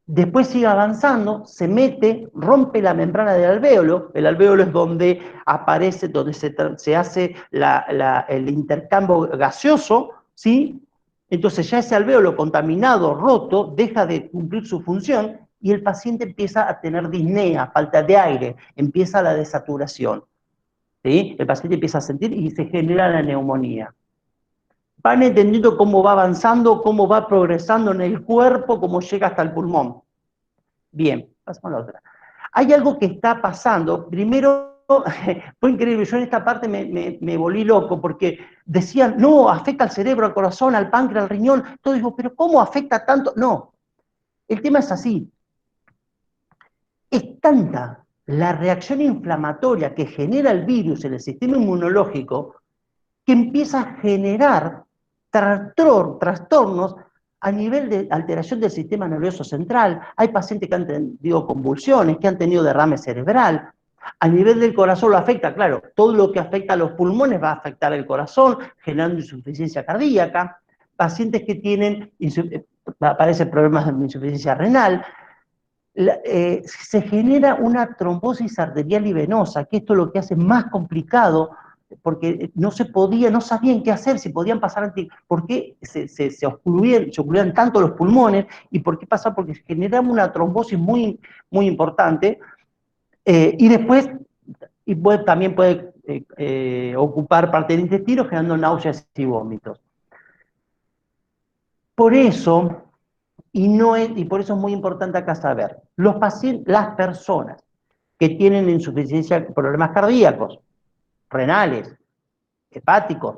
Después sigue avanzando, se mete, rompe la membrana del alvéolo. El alvéolo es donde aparece, donde se hace el intercambio gaseoso, ¿sí? Entonces ya ese alvéolo contaminado, roto, deja de cumplir su función y el paciente empieza a tener disnea, falta de aire, empieza la desaturación, ¿sí? El paciente empieza a sentir y se genera la neumonía. Van entendiendo cómo va avanzando, cómo va progresando en el cuerpo, cómo llega hasta el pulmón. Bien, pasamos a la otra. Hay algo que está pasando. Primero, fue increíble, yo en esta parte me volví loco, porque decían, no, afecta al cerebro, al corazón, al páncreas, al riñón. Todo digo, pero ¿cómo afecta tanto? No, el tema es así. Es tanta la reacción inflamatoria que genera el virus en el sistema inmunológico que empieza a generar trastornos a nivel de alteración del sistema nervioso central. Hay pacientes que han tenido convulsiones, que han tenido derrame cerebral. A nivel del corazón lo afecta, claro, todo lo que afecta a los pulmones va a afectar al corazón, generando insuficiencia cardíaca. Pacientes que tienen, aparecen problemas de insuficiencia renal. Se genera una trombosis arterial y venosa, que esto es lo que hace más complicado, porque no sabían qué hacer, si podían pasar por qué se ocluían tanto los pulmones, y por qué pasa, porque generamos una trombosis muy, muy importante, y después también puede ocupar parte del intestino, generando náuseas y vómitos. Por eso, y por eso es muy importante acá saber, las personas que tienen insuficiencia, problemas cardíacos, renales, hepáticos,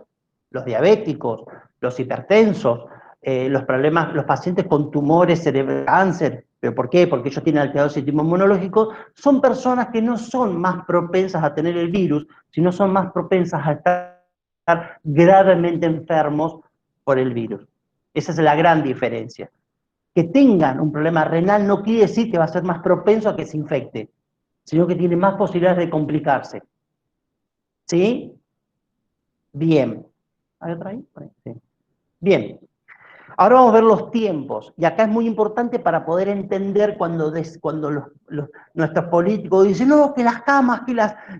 los diabéticos, los hipertensos, los pacientes con tumores cerebrales, cáncer, ¿pero por qué? Porque ellos tienen alterado el sistema inmunológico, son personas que no son más propensas a tener el virus, sino son más propensas a estar gravemente enfermos por el virus. Esa es la gran diferencia. Que tengan un problema renal no quiere decir que va a ser más propenso a que se infecte, sino que tiene más posibilidades de complicarse. ¿Sí? Bien. ¿Hay otra ahí? Sí. Bien. Ahora vamos a ver los tiempos. Y acá es muy importante para poder entender cuando nuestros políticos dicen, no, que las camas,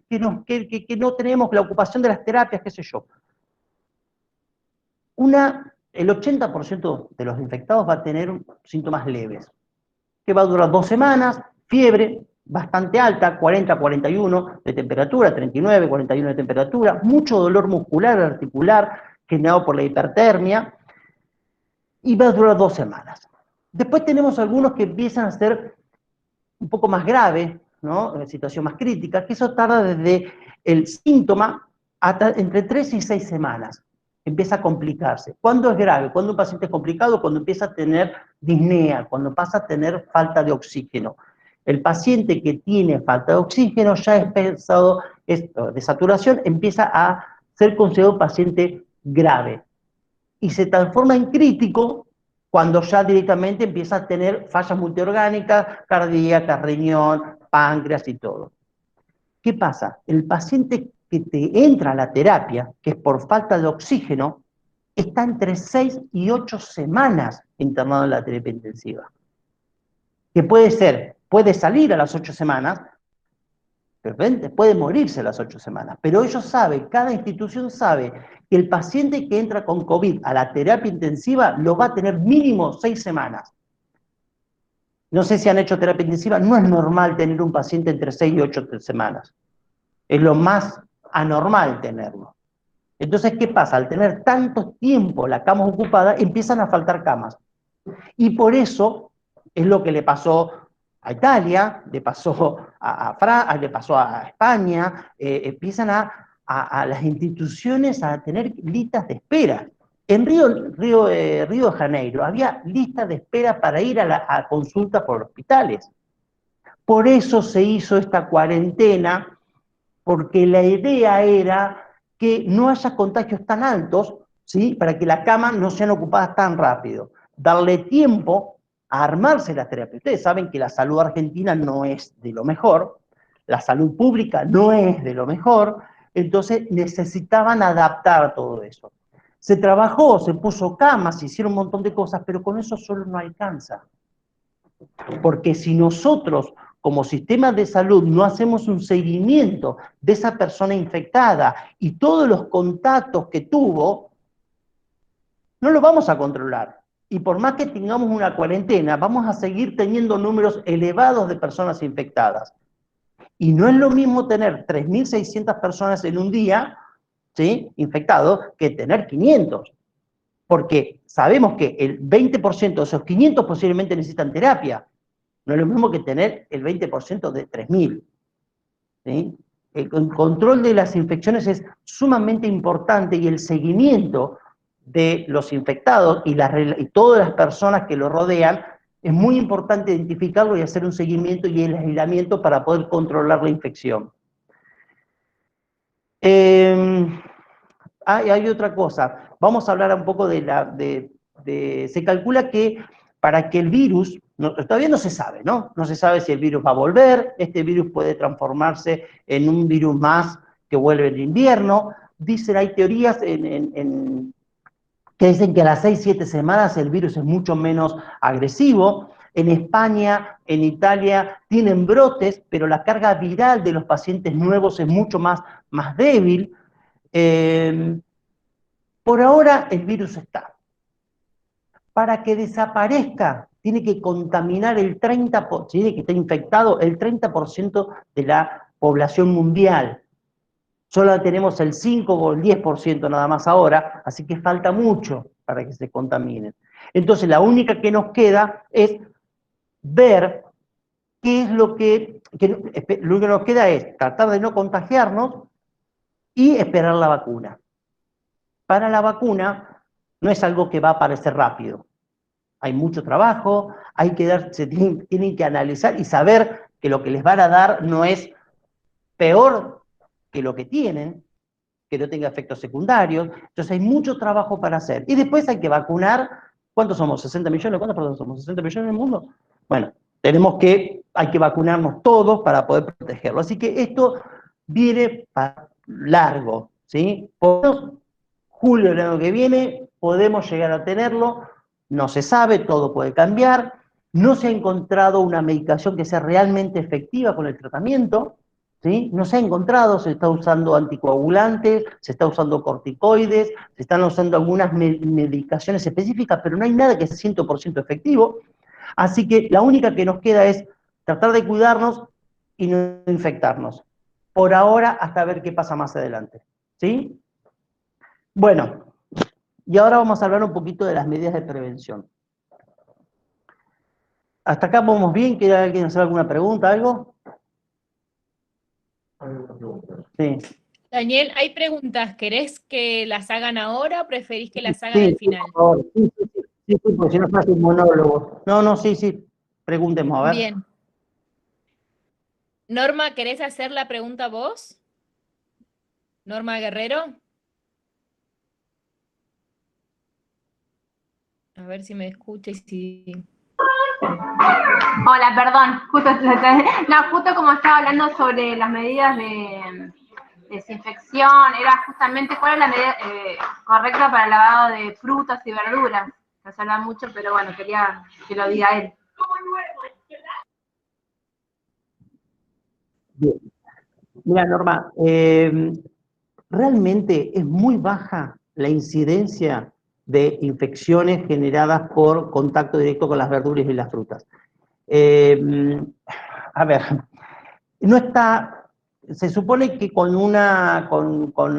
que no tenemos la ocupación de las terapias, qué sé yo. El 80% de los infectados va a tener síntomas leves, que va a durar 2 semanas, fiebre bastante alta, 40, 41 de temperatura, 39, 41 de temperatura, mucho dolor muscular, articular, generado por la hipertermia, y va a durar 2 semanas. Después tenemos algunos que empiezan a ser un poco más graves, ¿no? En situación más crítica, que eso tarda desde el síntoma hasta entre 3 y 6 semanas. Empieza a complicarse. ¿Cuándo es grave? Cuando un paciente es complicado, cuando empieza a tener disnea, cuando pasa a tener falta de oxígeno. El paciente que tiene falta de oxígeno ya es pensado, de saturación, empieza a ser considerado paciente grave. Y se transforma en crítico cuando ya directamente empieza a tener fallas multiorgánicas, cardíacas, riñón, páncreas y todo. ¿Qué pasa? El paciente que te entra a la terapia, que es por falta de oxígeno, está entre 6 y 8 semanas internado en la terapia intensiva. Que puede salir a las 8 semanas, pero puede morirse a las 8 semanas. Pero ellos saben, cada institución sabe que el paciente que entra con COVID a la terapia intensiva lo va a tener mínimo 6 semanas. No sé si han hecho terapia intensiva, no es normal tener un paciente entre 6 y 8 semanas. Es lo más anormal tenerlo. Entonces, ¿qué pasa? Al tener tanto tiempo la cama ocupada, empiezan a faltar camas. Y por eso es lo que le pasó a Italia, le pasó le pasó a España, empiezan a las instituciones a tener listas de espera. En Río de Janeiro había listas de espera para ir a consulta por hospitales. Por eso se hizo esta cuarentena porque la idea era que no haya contagios tan altos, ¿sí? Para que las camas no sean ocupadas tan rápido. Darle tiempo a armarse la terapia. Ustedes saben que la salud argentina no es de lo mejor, la salud pública no es de lo mejor, entonces necesitaban adaptar todo eso. Se trabajó, se puso camas, se hicieron un montón de cosas, pero con eso solo no alcanza. Porque si nosotros, como sistema de salud, no hacemos un seguimiento de esa persona infectada y todos los contactos que tuvo, no lo vamos a controlar. Y por más que tengamos una cuarentena, vamos a seguir teniendo números elevados de personas infectadas. Y no es lo mismo tener 3.600 personas en un día, ¿sí?, infectados, que tener 500. Porque sabemos que el 20% de esos 500 posiblemente necesitan terapia. No es lo mismo que tener el 20% de 3.000. ¿Sí? El control de las infecciones es sumamente importante y el seguimiento de los infectados y todas las personas que lo rodean, es muy importante identificarlo y hacer un seguimiento y el aislamiento para poder controlar la infección. Hay otra cosa. Vamos a hablar un poco se calcula que para que el virus, todavía no se sabe, ¿no? No se sabe si el virus va a volver, este virus puede transformarse en un virus más que vuelve en invierno. Dicen, hay teorías que dicen que a las 6-7 semanas el virus es mucho menos agresivo. En España, en Italia, tienen brotes, pero la carga viral de los pacientes nuevos es mucho más débil. Por ahora el virus está. Para que desaparezca, tiene que contaminar el 30%, tiene que estar infectado el 30% de la población mundial. Solo tenemos el 5 o el 10% nada más ahora, así que falta mucho para que se contaminen. Entonces la única que nos queda es ver qué es lo que nos queda es tratar de no contagiarnos y esperar la vacuna. Para la vacuna no es algo que va a aparecer rápido. Hay mucho trabajo, tienen que analizar y saber que lo que les van a dar no es peor que lo que tienen, que no tenga efectos secundarios. Entonces hay mucho trabajo para hacer. Y después hay que vacunar. ¿Cuántos somos? ¿60 millones? ¿Cuántas personas somos? ¿60 millones en el mundo? Bueno, hay que vacunarnos todos para poder protegerlo. Así que esto viene para largo, ¿sí? Por julio del año que viene podemos llegar a tenerlo, no se sabe, todo puede cambiar, no se ha encontrado una medicación que sea realmente efectiva con el tratamiento, ¿sí? No se ha encontrado, se está usando anticoagulantes, se está usando corticoides, se están usando algunas medicaciones específicas, pero no hay nada que sea 100% efectivo, así que la única que nos queda es tratar de cuidarnos y no infectarnos. Por ahora, hasta ver qué pasa más adelante, ¿sí? Bueno, y ahora vamos a hablar un poquito de las medidas de prevención. ¿Hasta acá vamos bien? ¿Quiere alguien hacer alguna pregunta, algo? Sí. Daniel, hay preguntas. ¿Querés que las hagan ahora o preferís que las hagan al final? Por favor. Sí, porque si no pasa un monólogo. No, sí, preguntemos, a ver. Bien. Norma, ¿querés hacer la pregunta vos? Norma Guerrero. A ver si me escucha y si... Hola, perdón, justo como estaba hablando sobre las medidas de desinfección, era justamente cuál es la medida correcta para el lavado de frutas y verduras. No se habla mucho, pero bueno, quería que lo diga él. Bien. Mira, Norma, realmente es muy baja la incidencia de infecciones generadas por contacto directo con las verduras y las frutas. A ver, no está, se supone que con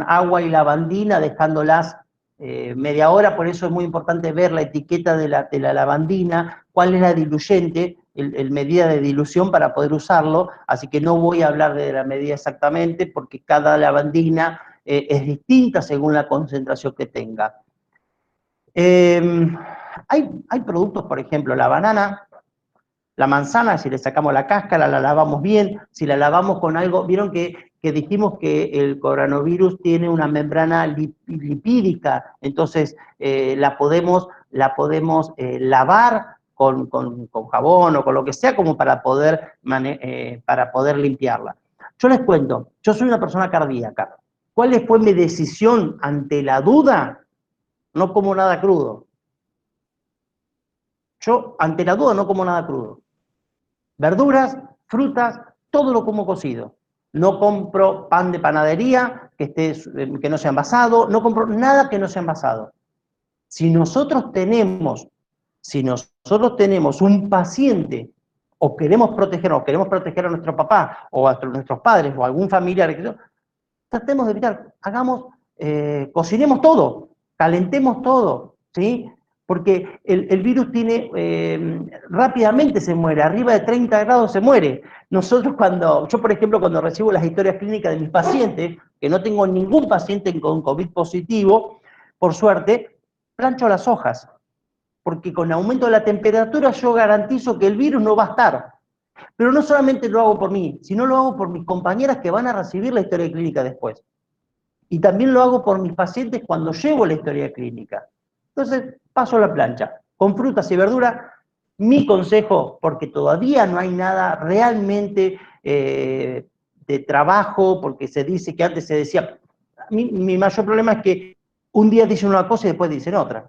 agua y lavandina, dejándolas media hora, por eso es muy importante ver la etiqueta de la lavandina, cuál es la diluyente, el medida de dilución para poder usarlo, así que no voy a hablar de la medida exactamente, porque cada lavandina es distinta según la concentración que tenga. Hay productos, por ejemplo, la banana, la manzana, si le sacamos la cáscara, la lavamos bien, si la lavamos con algo, vieron que que dijimos que el coronavirus tiene una membrana lipídica, entonces la podemos lavar con jabón o con lo que sea como para poder limpiarla. Yo les cuento, yo soy una persona cardíaca. ¿Cuál fue mi decisión ante la duda? No como nada crudo. Yo, ante la duda, no como nada crudo. Verduras, frutas, todo lo como cocido. No compro pan de panadería que no sea envasado, no compro nada que no sea envasado. Si nosotros tenemos un paciente o queremos proteger a nuestro papá o a nuestros padres o a algún familiar, tratemos de evitar, cocinemos todo, calentemos todo, ¿sí? Porque el virus rápidamente se muere, arriba de 30 grados se muere. Yo por ejemplo, cuando recibo las historias clínicas de mis pacientes, que no tengo ningún paciente con COVID positivo, por suerte, plancho las hojas, porque con aumento de la temperatura yo garantizo que el virus no va a estar. Pero no solamente lo hago por mí, sino lo hago por mis compañeras que van a recibir la historia clínica después. Y también lo hago por mis pacientes cuando llevo la historia clínica. Entonces, paso a la plancha. Con frutas y verduras, mi consejo, porque todavía no hay nada realmente de trabajo, porque se dice que antes se decía, mi mayor problema es que un día dicen una cosa y después dicen otra.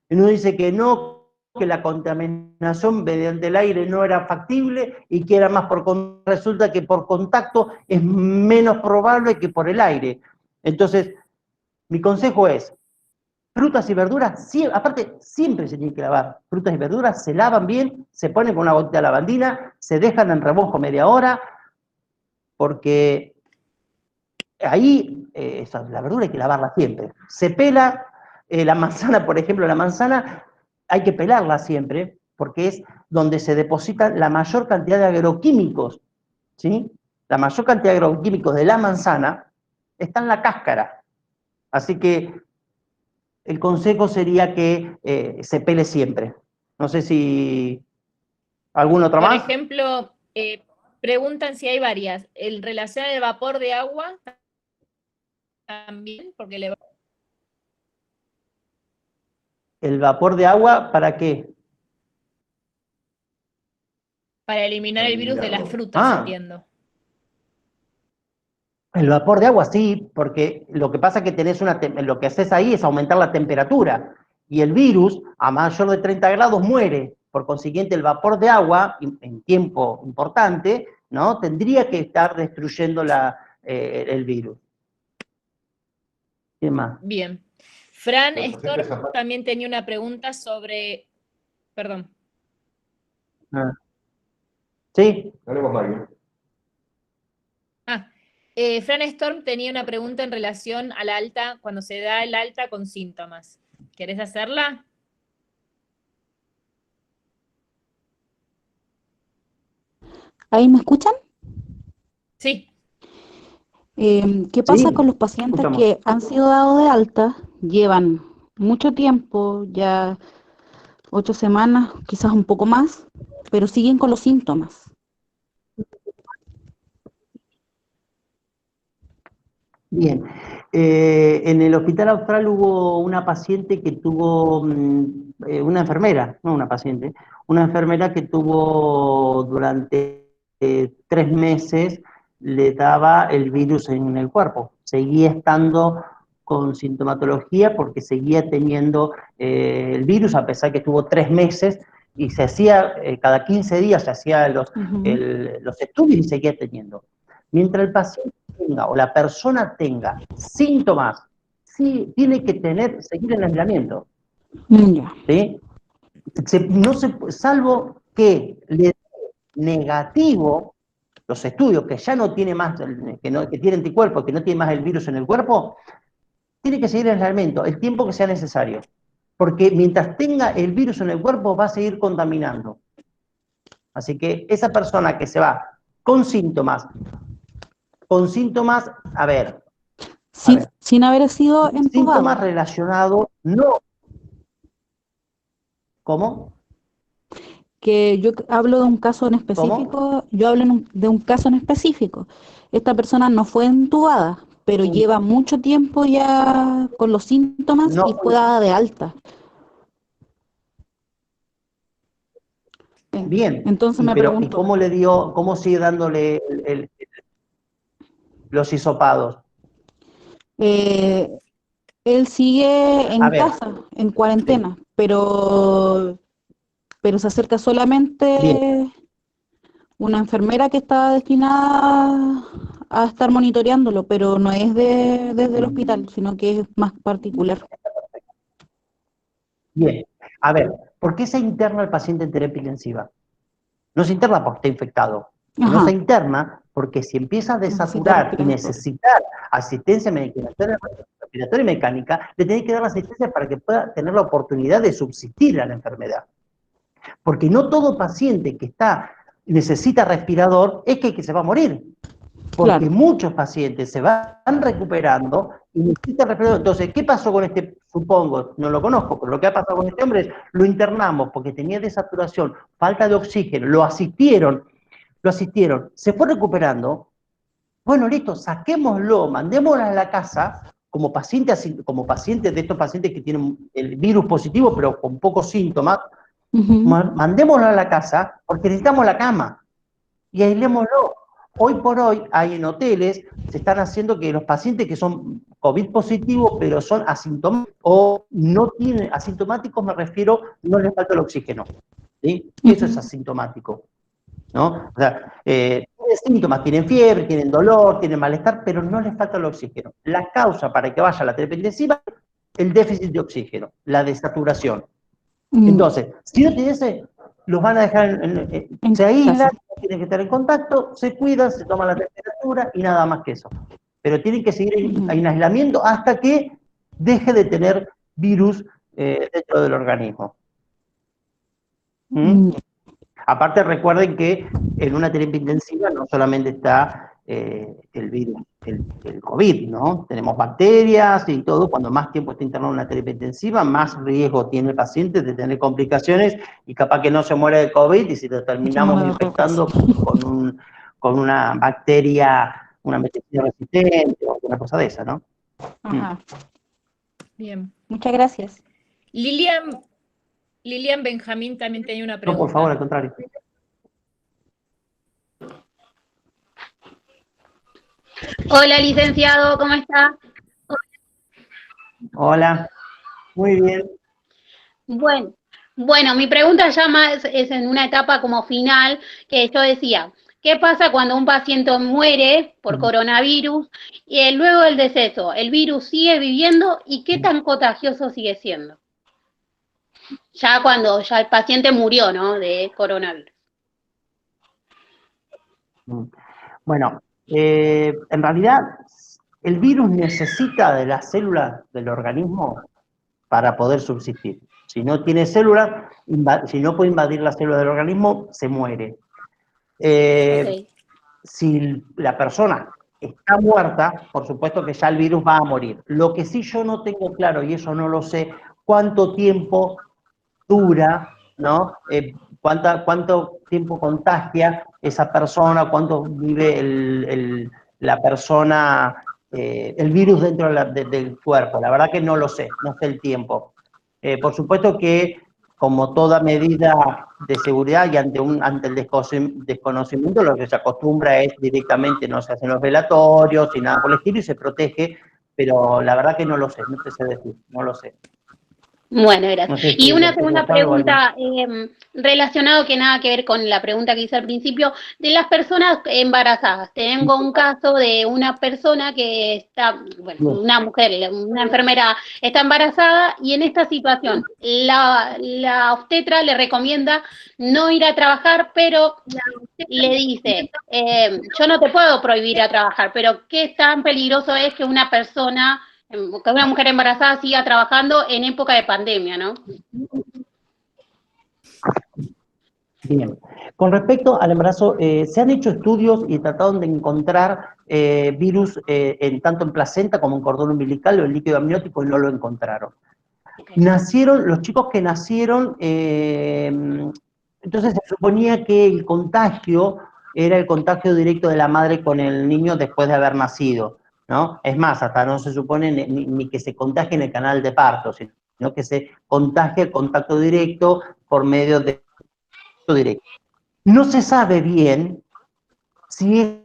Uno dice que no, que la contaminación mediante el aire no era factible y que era más resulta que por contacto es menos probable que por el aire. Entonces, mi consejo es, frutas y verduras, aparte siempre se tiene que lavar. Frutas y verduras se lavan bien, se ponen con una gotita de lavandina, se dejan en remojo media hora, porque ahí la verdura hay que lavarla siempre. Se pela la manzana, por ejemplo, la manzana hay que pelarla siempre, porque es donde se depositan la mayor cantidad de agroquímicos, ¿sí? La mayor cantidad de agroquímicos de la manzana está en la cáscara. Así que el consejo sería que se pele siempre. No sé si algún otro más. Por ejemplo, preguntan si hay varias. ¿En relación al vapor de agua también? Porque ¿El vapor de agua para qué? para eliminar el virus de las frutas, entiendo. El vapor de agua sí, porque lo que pasa es que lo que haces ahí es aumentar la temperatura y el virus a mayor de 30 grados muere. Por consiguiente, el vapor de agua en tiempo importante, ¿no? Tendría que estar destruyendo el virus. ¿Qué más? Bien. Fran Storm también tenía una pregunta sobre... Perdón. ¿Sí? Fran Storm tenía una pregunta en relación al alta, cuando se da el alta con síntomas. ¿Querés hacerla? ¿Ahí me escuchan? Sí. ¿Qué pasa con los pacientes que han sido dados de alta, llevan mucho tiempo, ya 8 semanas, quizás un poco más, pero siguen con los síntomas? Bien. En el Hospital Austral hubo una paciente que tuvo, una enfermera, no una paciente, una enfermera que tuvo durante 3 meses, le daba el virus en el cuerpo. Seguía estando con sintomatología porque seguía teniendo el virus, a pesar que estuvo 3 meses, y se hacía, cada 15 días se hacía los estudios y seguía teniendo. Mientras el paciente tenga o la persona tenga síntomas, sí tiene que seguir en aislamiento. ¿Sí? Salvo que le dé negativo los estudios, que ya no tiene más, que tiene anticuerpos, que no tiene más el virus en el cuerpo, tiene que seguir en aislamiento el tiempo que sea necesario. Porque mientras tenga el virus en el cuerpo va a seguir contaminando. Así que esa persona que se va con síntomas, a ver. Sin haber sido entubado. Síntomas relacionados, no. ¿Cómo? que yo hablo de un caso en específico, yo hablo de un caso en específico. Esta persona no fue entubada, pero lleva mucho tiempo ya con los síntomas No, y fue dada de alta. bien, Entonces me ¿y pregunto, cómo le dio, cómo sigue dándole los hisopados? él sigue A en ver, casa, en sí, cuarentena, pero se acerca bien, solamente una enfermera que está destinada a estar monitoreándolo, pero no es desde el hospital, sino que es más particular. bien. A ver, ¿por qué se interna el paciente en terapia intensiva? No se interna porque está infectado, sino se Ajá, interna porque si empieza a necesita desaturar y respirar. necesitar asistencia respiratoria y mecánica, le tiene que dar la asistencia para que pueda tener la oportunidad de subsistir a la enfermedad. Porque no todo paciente que necesita respirador es que se va a morir. Porque Claro. muchos pacientes se van recuperando y necesitan respirador. Entonces, ¿qué pasó con este? Supongo, no lo conozco, pero lo que ha pasado con este hombre es, lo internamos porque tenía desaturación, falta de oxígeno, lo asistieron, se fue recuperando. Bueno, listo, saquémoslo, mandémoslo a la casa como paciente de estos pacientes que tienen el virus positivo pero con pocos síntomas, mandémoslo a la casa porque necesitamos la cama y aislémoslo. Hoy por hoy hay en hoteles, se están haciendo que los pacientes que son COVID positivos pero son asintomáticos o no tienen, asintomáticos me refiero, no les falta el oxígeno. ¿Sí? Eso es asintomático. ¿No? O sea, tienen síntomas, tienen fiebre, tienen dolor, tienen malestar, pero no les falta el oxígeno. La causa para que vaya a la terapia intensiva es el déficit de oxígeno, la desaturación. Entonces, si no tiene ese, los van a dejar, se aíslan, tienen que estar en contacto, se cuidan, se toman la temperatura y nada más que eso. Pero tienen que seguir en aislamiento hasta que deje de tener virus dentro del organismo. Aparte, recuerden que en una terapia intensiva no solamente está el virus, el COVID, ¿no? Tenemos bacterias y todo. Cuando más tiempo está internado en una terapia intensiva, más riesgo tiene el paciente de tener complicaciones y capaz que no se muere de COVID y si lo terminamos infectando con una bacteria resistente o alguna cosa de esa, ¿no? Ajá. Bien. Muchas gracias. Lilian Benjamín también tenía una pregunta. No, por favor, al contrario. Hola, licenciado, ¿cómo está? Hola, muy bien. Bueno, mi pregunta ya más es en una etapa como final, que yo decía, ¿qué pasa cuando un paciente muere por coronavirus y luego del deceso, el virus sigue viviendo y qué tan contagioso sigue siendo? Ya cuando ya el paciente murió, ¿no? De coronavirus. Bueno, en realidad el virus necesita de las células del organismo para poder subsistir. Si no tiene células, si no puede invadir las células del organismo, se muere. Si la persona está muerta, por supuesto que ya el virus va a morir. Lo que sí yo no tengo claro, y eso no lo sé, cuánto tiempo dura, ¿no? Cuánto tiempo contagia esa persona, cuánto vive la persona, el virus dentro del cuerpo. La verdad que no lo sé, no sé el tiempo. Por supuesto que, como toda medida de seguridad y ante el desconocimiento, lo que se acostumbra es directamente, no se hacen los velatorios y nada por el estilo y se protege, pero la verdad que no lo sé, no te sé decir, no lo sé. Bueno, gracias. No sé Y si una segunda pregunta relacionado relacionado que nada que ver con la pregunta que hice al principio, de las personas embarazadas. Tengo un caso de una persona que está, bueno, una mujer, una enfermera está embarazada y en esta situación la obstetra le recomienda no ir a trabajar, pero le dice, yo no te puedo prohibir a trabajar, pero qué tan peligroso es que una persona, que una mujer embarazada siga trabajando en época de pandemia, ¿no? Bien. Con respecto al embarazo, se han hecho estudios y trataron de encontrar virus tanto en placenta como en cordón umbilical o en líquido amniótico y no lo encontraron. Los chicos que nacieron Entonces se suponía que el contagio era el contagio directo de la madre con el niño después de haber nacido, ¿no? Es más, hasta no se supone ni que se contagie en el canal de parto, sino que se contagie el contacto directo por medio de directo. No se sabe bien si es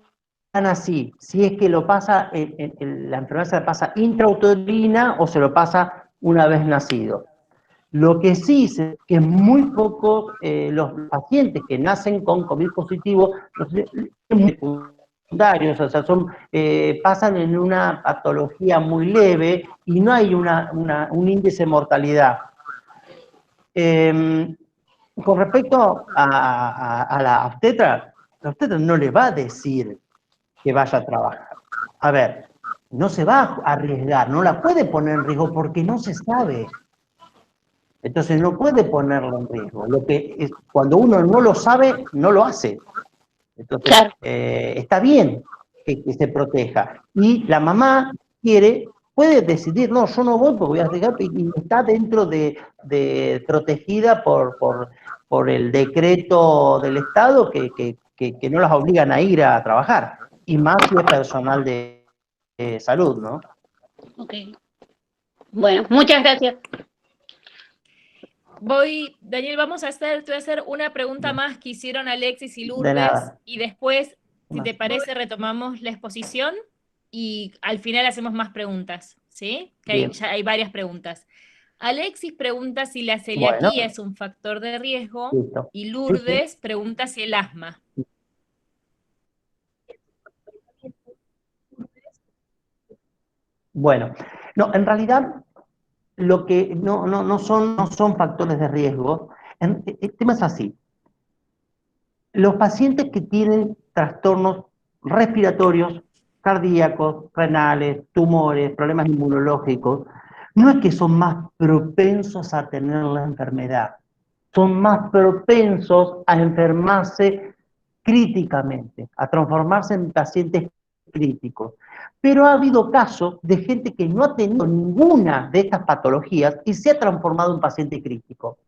tan así, si es que lo pasa, la enfermedad se la pasa intrauterina o se lo pasa una vez nacido. Lo que sí sé que es muy poco los pacientes que nacen con COVID positivo, secundarios, o sea, pasan en una patología muy leve y no hay un índice de mortalidad. Con respecto a la obstetra no le va a decir que vaya a trabajar. A ver, no se va a arriesgar, no la puede poner en riesgo porque no se sabe. Entonces no puede ponerlo en riesgo. Cuando uno no lo sabe, no lo hace. Entonces, claro, está bien que se proteja. Y la mamá puede decidir, no, yo no voy porque voy a arriesgar, y está dentro de protegida por el decreto del Estado que no las obligan a ir a trabajar. Y más si es personal de salud, ¿no? Ok. Bueno, muchas gracias. Daniel, te voy a hacer una pregunta más que hicieron Alexis y Lourdes, De nada. y después, si te parece, retomamos la exposición y al final hacemos más preguntas, ¿sí? Que ya hay varias preguntas. Alexis pregunta si la celiaquía es un factor de riesgo, listo, y Lourdes pregunta si el asma. Bueno, no, en realidad lo que no son factores de riesgo. El tema es así. Los pacientes que tienen trastornos respiratorios, cardíacos, renales, tumores, problemas inmunológicos, no es que son más propensos a tener la enfermedad, son más propensos a enfermarse críticamente, a transformarse en pacientes críticos. Pero ha habido casos de gente que no ha tenido ninguna de estas patologías y se ha transformado en paciente crítico.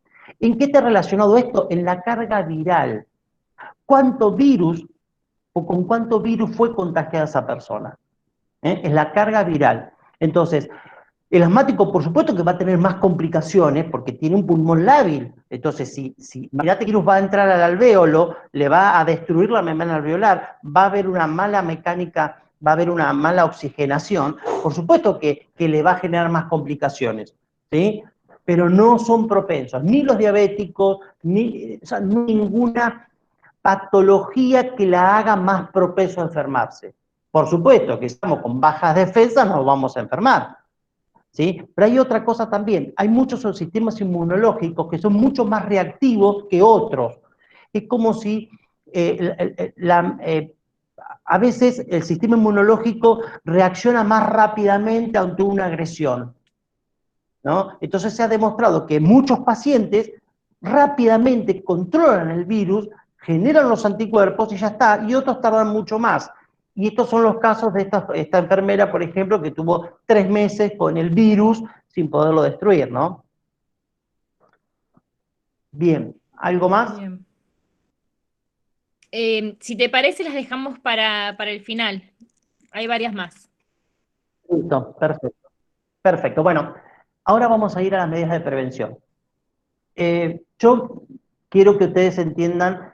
¿En qué está relacionado esto? En la carga viral. ¿Cuánto virus o con cuánto virus fue contagiada esa persona? Es la carga viral. Entonces, el asmático, por supuesto que va a tener más complicaciones porque tiene un pulmón lábil. Entonces, si imagínate que el virus va a entrar al alvéolo, le va a destruir la membrana alveolar, va a haber una mala mecánica, va a haber una mala oxigenación, por supuesto que le va a generar más complicaciones, ¿sí? Pero no son propensos, ni los diabéticos, o sea, ninguna patología que la haga más propenso a enfermarse. Por supuesto que si estamos con bajas defensas nos vamos a enfermar, ¿sí? Pero hay otra cosa también, hay muchos sistemas inmunológicos que son mucho más reactivos que otros. Es como si a veces el sistema inmunológico reacciona más rápidamente ante una agresión, ¿no? Entonces se ha demostrado que muchos pacientes rápidamente controlan el virus, generan los anticuerpos y ya está, y otros tardan mucho más. Y estos son los casos de esta enfermera, por ejemplo, que tuvo 3 meses con el virus sin poderlo destruir, ¿no? Bien, ¿algo más? Bien. Si te parece, las dejamos para el final. Hay varias más. Listo, perfecto. Perfecto, bueno, ahora vamos a ir a las medidas de prevención. Yo quiero que ustedes entiendan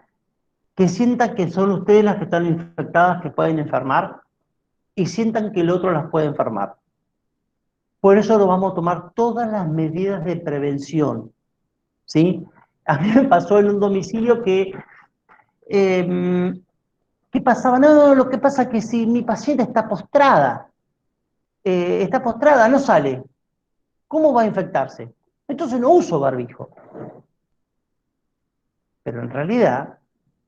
que sientan que son ustedes las que están infectadas, que pueden enfermar, y sientan que el otro las puede enfermar. Por eso nos vamos a tomar todas las medidas de prevención, ¿sí? A mí me pasó en un domicilio que, ¿qué pasaba? No, lo que pasa es que si mi paciente está postrada, no sale, ¿cómo va a infectarse? Entonces no uso barbijo. Pero en realidad,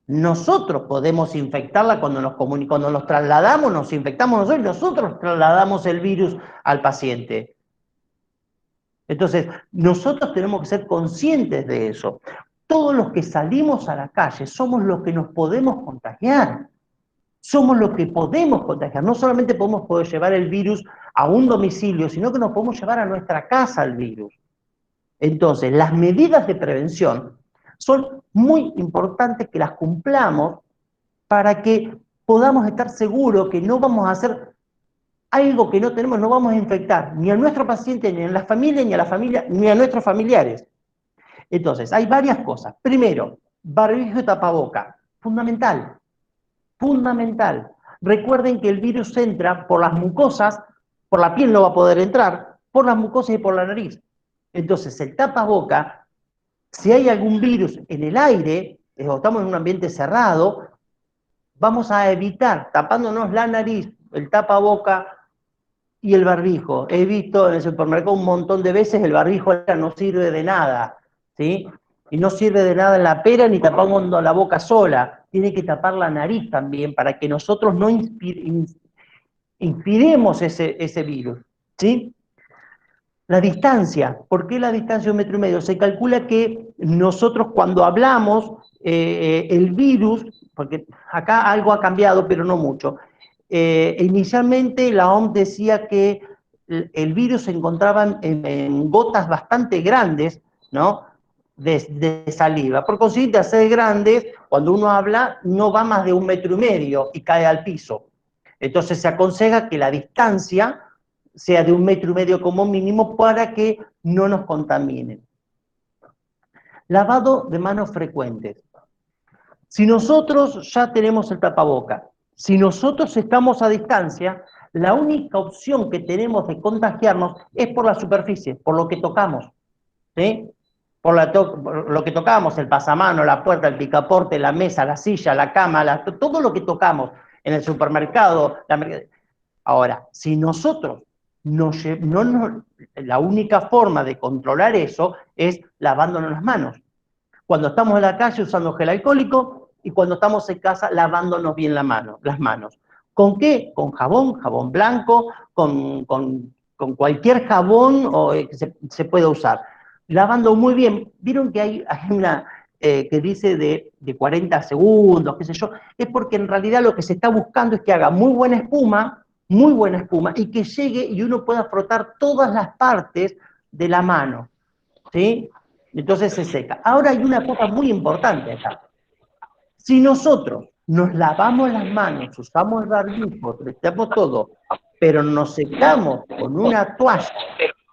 nosotros podemos infectarla cuando nos trasladamos, nos infectamos nosotros y nosotros trasladamos el virus al paciente. Entonces, nosotros tenemos que ser conscientes de eso. Todos los que salimos a la calle somos los que nos podemos contagiar. Somos los que podemos contagiar. No solamente podemos poder llevar el virus a un domicilio, sino que nos podemos llevar a nuestra casa el virus. Entonces, las medidas de prevención son muy importantes que las cumplamos para que podamos estar seguros que no vamos a hacer algo que no tenemos, no vamos a infectar ni a nuestro paciente, ni a la familia, ni a la familia, ni a nuestros familiares. Entonces, hay varias cosas. Primero, barbijo y tapaboca. Fundamental. Fundamental. Recuerden que el virus entra por las mucosas, por la piel no va a poder entrar, por las mucosas y por la nariz. Entonces, el tapaboca, si hay algún virus en el aire, o estamos en un ambiente cerrado, vamos a evitar, tapándonos la nariz, el tapaboca y el barbijo. He visto en el supermercado un montón de veces el barbijo no sirve de nada, ¿sí? Y no sirve de nada en la pera ni tapamos la boca sola. Tiene que tapar la nariz también para que nosotros no inspiremos ese virus, ¿sí? La distancia. ¿Por qué la distancia de 1,5 metros? Se calcula que nosotros cuando hablamos, el virus, porque acá algo ha cambiado, pero no mucho. Inicialmente la OMS decía que el virus se encontraba en gotas bastante grandes, ¿no? De saliva. Por consiguiente, al ser grandes, cuando uno habla, no va más de 1,5 metros y cae al piso. Entonces se aconseja que la distancia sea de 1,5 metros como mínimo para que no nos contaminen. Lavado de manos frecuentes. Si nosotros ya tenemos el tapaboca, si nosotros estamos a distancia, la única opción que tenemos de contagiarnos es por la superficie, por lo que tocamos, ¿sí? Por lo que tocamos, el pasamano, la puerta, el picaporte, la mesa, la silla, la cama, todo lo que tocamos en el supermercado. Ahora, si nosotros la única forma de controlar eso es lavándonos las manos. Cuando estamos en la calle usando gel alcohólico y cuando estamos en casa lavándonos bien las manos. ¿Con qué? Con jabón blanco, con cualquier jabón que se pueda usar. Lavando muy bien. ¿Vieron que hay una que dice de 40 segundos, qué sé yo? Es porque en realidad lo que se está buscando es que haga muy buena espuma, y que llegue y uno pueda frotar todas las partes de la mano, ¿sí? Entonces se seca. Ahora hay una cosa muy importante acá. Si nosotros nos lavamos las manos, usamos el barbijo, prestamos todo, pero nos secamos con una toalla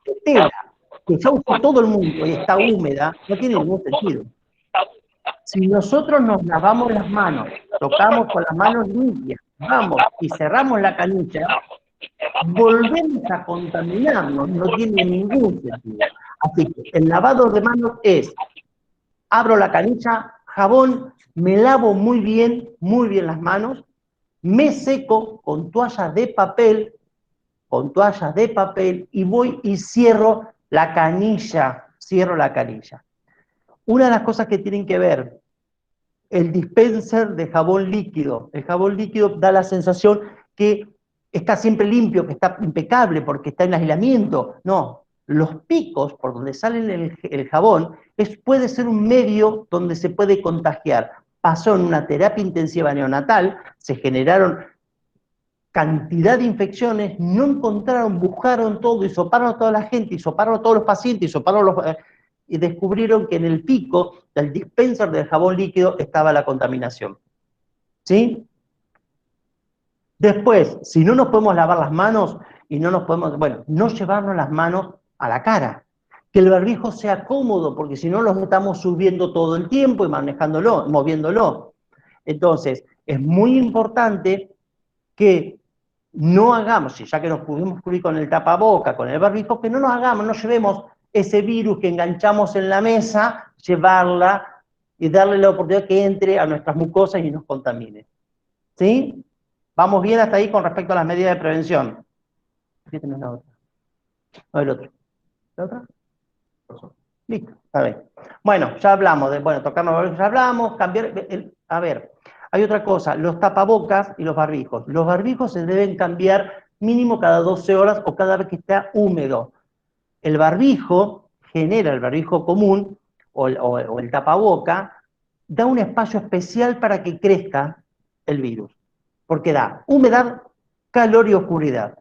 de tela que ya usó todo el mundo y está húmeda, no tiene ningún sentido. Si nosotros nos lavamos las manos, tocamos con las manos limpias, vamos y cerramos la canilla, volvemos a contaminarnos, no tiene ningún sentido. Así que el lavado de manos es, abro la canilla, jabón, me lavo muy bien las manos, me seco con toallas de papel y voy y cierro la canilla. Una de las cosas que tienen que ver, el dispenser de jabón líquido. El jabón líquido da la sensación que está siempre limpio, que está impecable porque está en aislamiento. No, los picos por donde sale el jabón puede ser un medio donde se puede contagiar. Pasó en una terapia intensiva neonatal, se generaron cantidad de infecciones, no encontraron, buscaron todo, hisoparon a toda la gente, hisoparon a todos los pacientes, y descubrieron que en el pico del dispenser del jabón líquido estaba la contaminación. ¿Sí? Después, si no nos podemos lavar las manos y no llevarnos las manos a la cara. Que el barbijo sea cómodo, porque si no los estamos subiendo todo el tiempo y moviéndolo. Entonces, es muy importante que no hagamos, ya que nos pudimos cubrir con el tapaboca, con el barbijo, que no llevemos ese virus que enganchamos en la mesa, llevarla y darle la oportunidad que entre a nuestras mucosas y nos contamine. ¿Sí? ¿Vamos bien hasta ahí con respecto a las medidas de prevención? ¿Qué tenés la otra? No, el otro. ¿La otra? Listo, está bien. Bueno, ya hablamos tocarnos, ya hablamos, a ver, hay otra cosa, los tapabocas y los barbijos. Los barbijos se deben cambiar mínimo cada 12 horas o cada vez que está húmedo. El barbijo común o el tapaboca, da un espacio especial para que crezca el virus, porque da humedad, calor y oscuridad,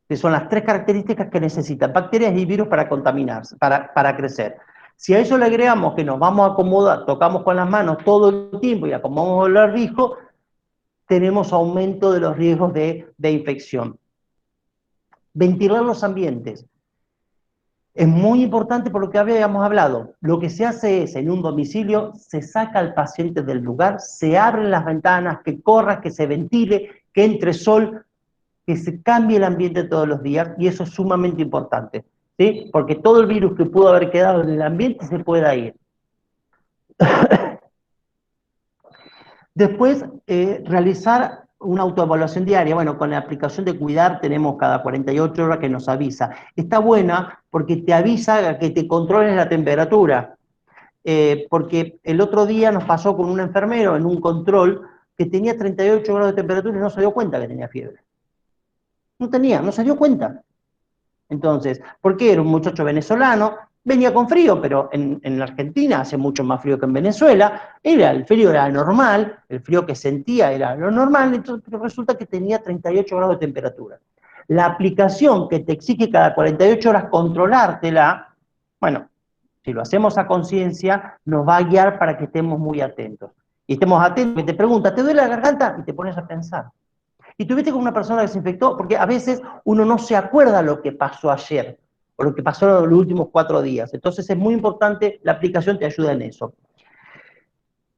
que son las 3 características que necesitan bacterias y virus para contaminarse, para crecer. Si a eso le agregamos que nos vamos a acomodar, tocamos con las manos todo el tiempo y acomodamos el barbijo, tenemos aumento de los riesgos de infección. Ventilar los ambientes. Es muy importante por lo que habíamos hablado. Lo que se hace es, en un domicilio, se saca al paciente del lugar, se abren las ventanas, que corra, que se ventile, que entre sol, que se cambie el ambiente todos los días, y eso es sumamente importante, ¿sí? Porque todo el virus que pudo haber quedado en el ambiente se pueda ir. Después, realizar una autoevaluación diaria. Bueno, con la aplicación de Cuidar tenemos cada 48 horas que nos avisa. Está buena porque te avisa que te controles la temperatura. Porque el otro día nos pasó con un enfermero en un control que tenía 38 grados de temperatura y no se dio cuenta que tenía fiebre. No se dio cuenta. Entonces, ¿por qué? Era un muchacho venezolano, venía con frío, pero en la Argentina hace mucho más frío que en Venezuela, el frío era normal, el frío que sentía era lo normal, entonces, pero resulta que tenía 38 grados de temperatura. La aplicación que te exige cada 48 horas controlártela, bueno, si lo hacemos a conciencia, nos va a guiar para que estemos muy atentos. Y estemos atentos, que te pregunta, ¿te duele la garganta? Y te pones a pensar. Y tuviste con una persona que se infectó, porque a veces uno no se acuerda lo que pasó ayer, o lo que pasó en los últimos 4 días. Entonces es muy importante, la aplicación te ayuda en eso.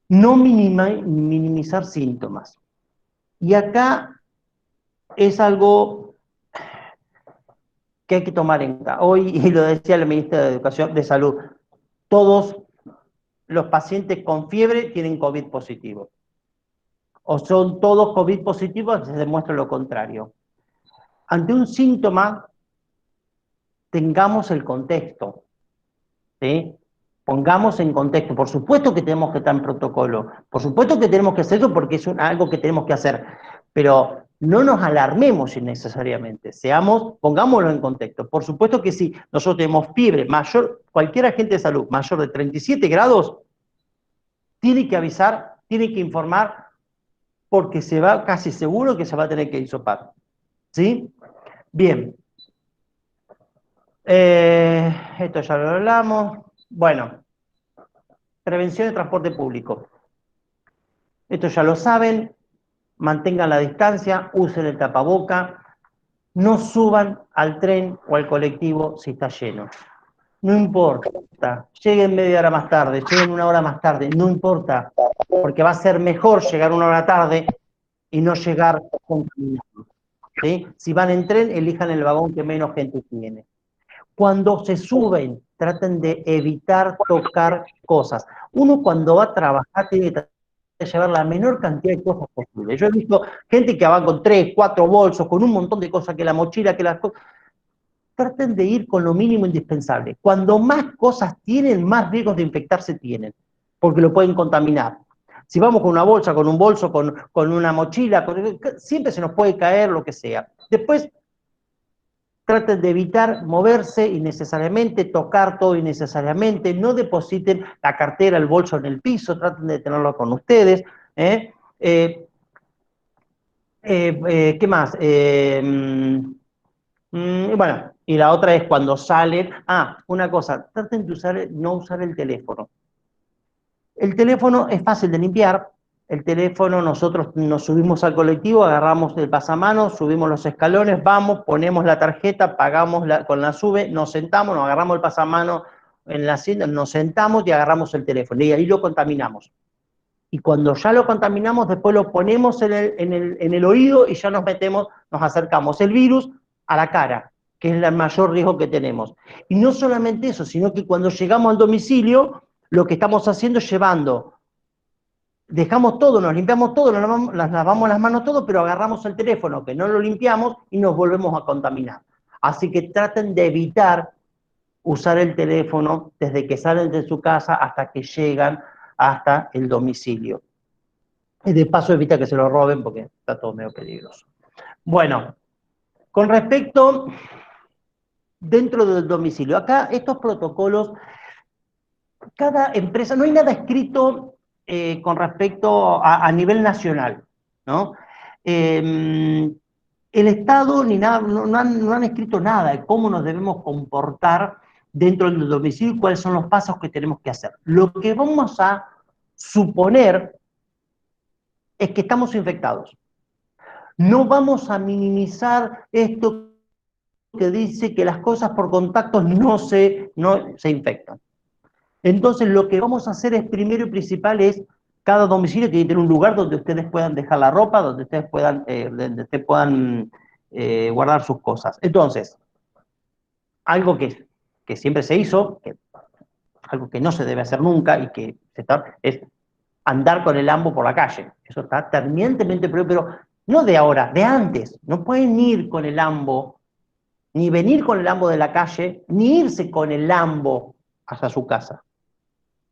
No minimizar síntomas. Y acá es algo que hay que tomar en cuenta. Hoy, y lo decía la ministra de Educación, de Salud, todos los pacientes con fiebre tienen COVID positivo. O son todos COVID positivos, se demuestra lo contrario. Ante un síntoma, tengamos el contexto, ¿sí? Pongamos en contexto. Por supuesto que tenemos que estar en protocolo, por supuesto que tenemos que hacerlo porque es algo que tenemos que hacer, pero no nos alarmemos innecesariamente, pongámoslo en contexto. Por supuesto que si nosotros tenemos fiebre mayor, cualquier agente de salud mayor de 37 grados, tiene que avisar, tiene que informar, porque se va casi seguro que se va a tener que hisopar. ¿Sí? Bien. Esto ya lo hablamos. Bueno, prevención de transporte público. Esto ya lo saben. Mantengan la distancia, usen el tapaboca. No suban al tren o al colectivo si está lleno. No importa. Lleguen media hora más tarde, lleguen 1 hora más tarde. No importa. Porque va a ser mejor llegar 1 hora tarde y no llegar contaminado. ¿Sí? Si van en tren, elijan el vagón que menos gente tiene. Cuando se suben, traten de evitar tocar cosas. Uno cuando va a trabajar tiene que tratar de llevar la menor cantidad de cosas posible. Yo he visto gente que va con 3, 4 bolsos, con un montón de cosas, que la mochila, que las cosas. Traten de ir con lo mínimo indispensable. Cuando más cosas tienen, más riesgos de infectarse tienen, porque lo pueden contaminar. Si vamos con una bolsa, con un bolso, con una mochila, siempre se nos puede caer lo que sea. Después, traten de evitar moverse innecesariamente, tocar todo innecesariamente, no depositen la cartera, el bolso en el piso, traten de tenerlo con ustedes. ¿Qué más? Bueno, y la otra es cuando salen. Una cosa, traten de no usar el teléfono. El teléfono es fácil de limpiar. El teléfono, nosotros nos subimos al colectivo, agarramos el pasamanos, subimos los escalones, vamos, ponemos la tarjeta, pagamos con la SUBE, nos sentamos, nos agarramos el pasamanos en la silla, nos sentamos y agarramos el teléfono. Y ahí lo contaminamos. Y cuando ya lo contaminamos, después lo ponemos en el oído y ya nos acercamos el virus a la cara, que es el mayor riesgo que tenemos. Y no solamente eso, sino que cuando llegamos al domicilio, lo que estamos haciendo es dejamos todo, nos limpiamos todo, nos lavamos las manos todo, pero agarramos el teléfono, que no lo limpiamos, y nos volvemos a contaminar. Así que traten de evitar usar el teléfono desde que salen de su casa hasta que llegan hasta el domicilio. Y de paso evita que se lo roben porque está todo medio peligroso. Bueno, con respecto dentro del domicilio, acá estos protocolos, cada empresa, no hay nada escrito con respecto a nivel nacional, ¿no? El Estado ni nada, no han escrito nada de cómo nos debemos comportar dentro del domicilio y cuáles son los pasos que tenemos que hacer. Lo que vamos a suponer es que estamos infectados. No vamos a minimizar esto que dice que las cosas por contactos no se infectan. Entonces lo que vamos a hacer es, primero y principal, es cada domicilio tiene que tener un lugar donde ustedes puedan dejar la ropa, donde ustedes puedan guardar sus cosas. Entonces, algo que siempre se hizo, algo que no se debe hacer nunca y que es andar con el ambo por la calle. Eso está terminantemente prohibido, pero no de ahora, de antes. No pueden ir con el ambo, ni venir con el ambo de la calle, ni irse con el ambo hasta su casa.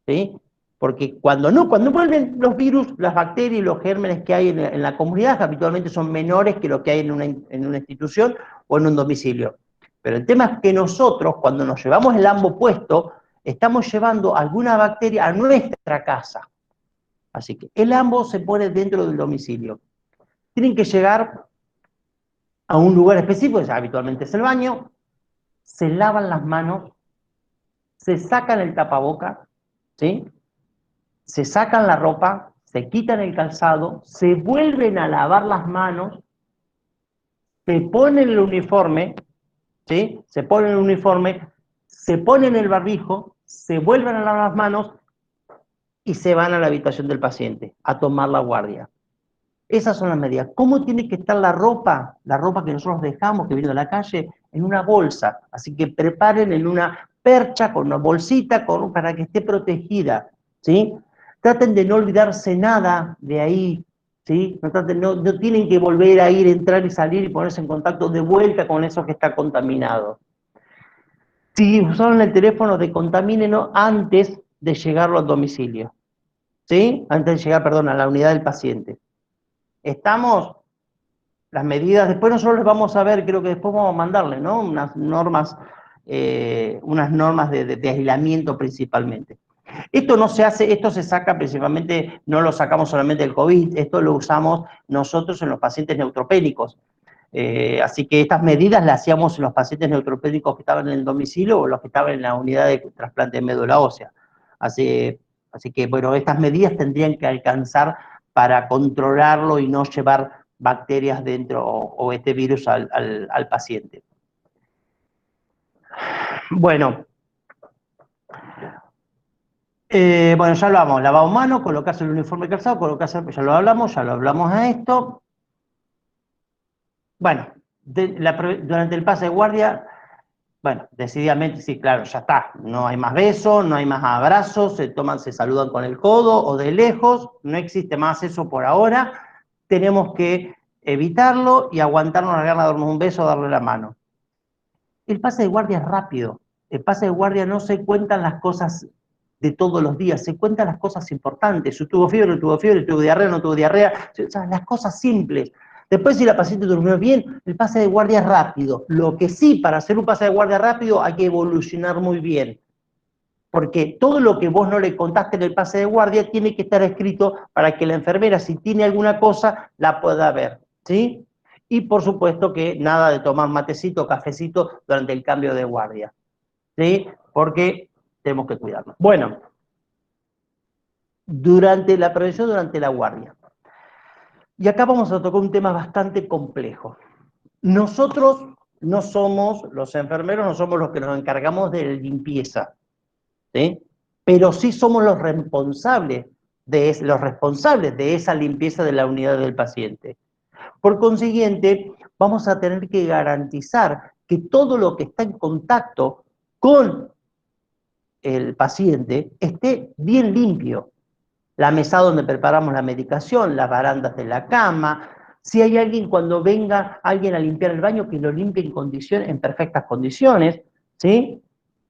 ¿Sí? Porque cuando vuelven los virus, las bacterias y los gérmenes que hay en la comunidad, habitualmente son menores que lo que hay en una institución o en un domicilio. Pero el tema es que nosotros, cuando nos llevamos el ambo puesto, estamos llevando alguna bacteria a nuestra casa. Así que el ambo se pone dentro del domicilio. Tienen que llegar a un lugar específico, que habitualmente es el baño, se lavan las manos, se sacan el tapaboca, ¿sí? Se sacan la ropa, se quitan el calzado, se vuelven a lavar las manos, se ponen el uniforme, ¿sí? Se ponen el uniforme, se ponen el barbijo, se vuelven a lavar las manos y se van a la habitación del paciente a tomar la guardia. Esas son las medidas. ¿Cómo tiene que estar la ropa? La ropa que nosotros dejamos, que viene de la calle, en una bolsa. Así que preparen en una percha, con una bolsita, para que esté protegida, ¿sí? Traten de no olvidarse nada de ahí, ¿sí? No tienen que volver a ir, entrar y salir y ponerse en contacto de vuelta con eso que está contaminado. Si usaron el teléfono, decontamínenlo antes de llegarlo al domicilio, ¿sí? Antes de llegar, perdón, a la unidad del paciente. Estamos, las medidas, después nosotros les vamos a ver, creo que después vamos a mandarle, ¿no? Unas normas de aislamiento principalmente. Esto no se hace, esto se saca principalmente, no lo sacamos solamente del COVID, esto lo usamos nosotros en los pacientes neutropénicos. Así que estas medidas las hacíamos en los pacientes neutropénicos que estaban en el domicilio o los que estaban en la unidad de trasplante de médula ósea. Así que, bueno, estas medidas tendrían que alcanzar para controlarlo y no llevar bacterias dentro o este virus al paciente. Bueno, ya lo hablamos, lavado mano, colocarse el uniforme calzado, ya lo hablamos a esto. Bueno, durante el pase de guardia, bueno, decididamente, sí, claro, ya está, no hay más besos, no hay más abrazos, se saludan con el codo o de lejos, no existe más eso por ahora, tenemos que evitarlo y aguantarnos las ganas de darnos un beso o darle la mano. El pase de guardia es rápido, el pase de guardia no se cuentan las cosas de todos los días, se cuentan las cosas importantes, si tuvo fiebre, no tuvo diarrea, no tuvo diarrea, o sea, las cosas simples. Después, si la paciente durmió bien, el pase de guardia es rápido. Lo que sí, para hacer un pase de guardia rápido hay que evolucionar muy bien. Porque todo lo que vos no le contaste en el pase de guardia tiene que estar escrito para que la enfermera, si tiene alguna cosa, la pueda ver, ¿sí? Y por supuesto que nada de tomar matecito, cafecito durante el cambio de guardia, ¿sí? Porque tenemos que cuidarnos. Bueno, durante la prevención, durante la guardia. Y acá vamos a tocar un tema bastante complejo. Nosotros no somos, los enfermeros no somos los que nos encargamos de limpieza, ¿sí? Pero sí somos los responsables de esa limpieza de la unidad del paciente. Por consiguiente, vamos a tener que garantizar que todo lo que está en contacto con el paciente esté bien limpio. La mesa donde preparamos la medicación, las barandas de la cama. Si hay alguien, cuando venga alguien a limpiar el baño, que lo limpie en perfectas condiciones, ¿sí?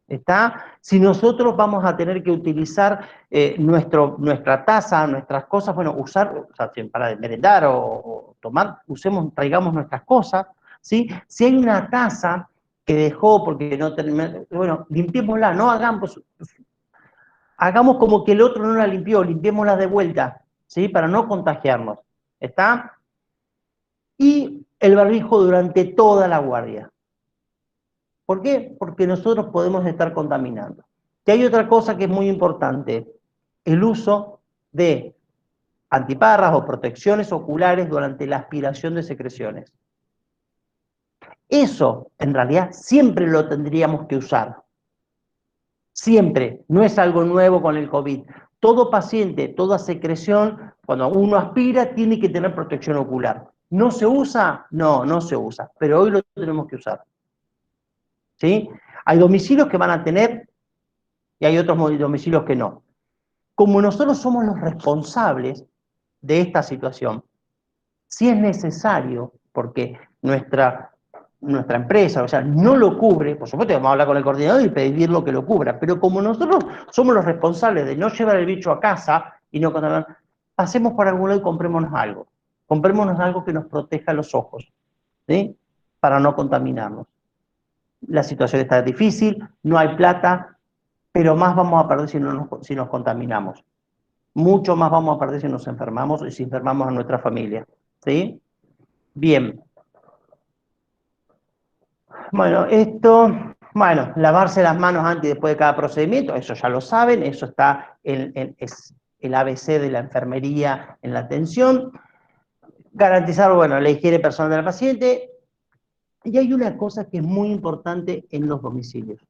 ¿Está? Si nosotros vamos a tener que utilizar nuestra taza, nuestras cosas, bueno, para merendar o tomar, traigamos nuestras cosas, ¿sí? Si hay una taza que dejó porque no terminó, bueno, limpiémosla, no hagamos como que el otro no la limpió, limpiémosla de vuelta, ¿sí? Para no contagiarnos, ¿está? Y el barbijo durante toda la guardia. ¿Por qué? Porque nosotros podemos estar contaminando. Y hay otra cosa que es muy importante, el uso de antiparras o protecciones oculares durante la aspiración de secreciones. Eso, en realidad, siempre lo tendríamos que usar. Siempre, no es algo nuevo con el COVID. Todo paciente, toda secreción, cuando uno aspira, tiene que tener protección ocular. ¿No se usa? No, no se usa, pero hoy lo tenemos que usar. ¿Sí? Hay domicilios que van a tener y hay otros domicilios que no. Como nosotros somos los responsables de esta situación, si es necesario, porque nuestra empresa, o sea, no lo cubre, por supuesto vamos a hablar con el coordinador y pedirlo que lo cubra, pero como nosotros somos los responsables de no llevar el bicho a casa y no contaminar, pasemos por algún lado y comprémonos algo que nos proteja los ojos, ¿sí? Para no contaminarnos. La situación está difícil, no hay plata, pero más vamos a perder si nos contaminamos. Mucho más vamos a perder si nos enfermamos y si enfermamos a nuestra familia, ¿sí? Bien. Bueno, lavarse las manos antes y después de cada procedimiento, eso ya lo saben, eso está es el ABC de la enfermería en la atención. Garantizar, la higiene personal del paciente. Y hay una cosa que es muy importante en los domicilios.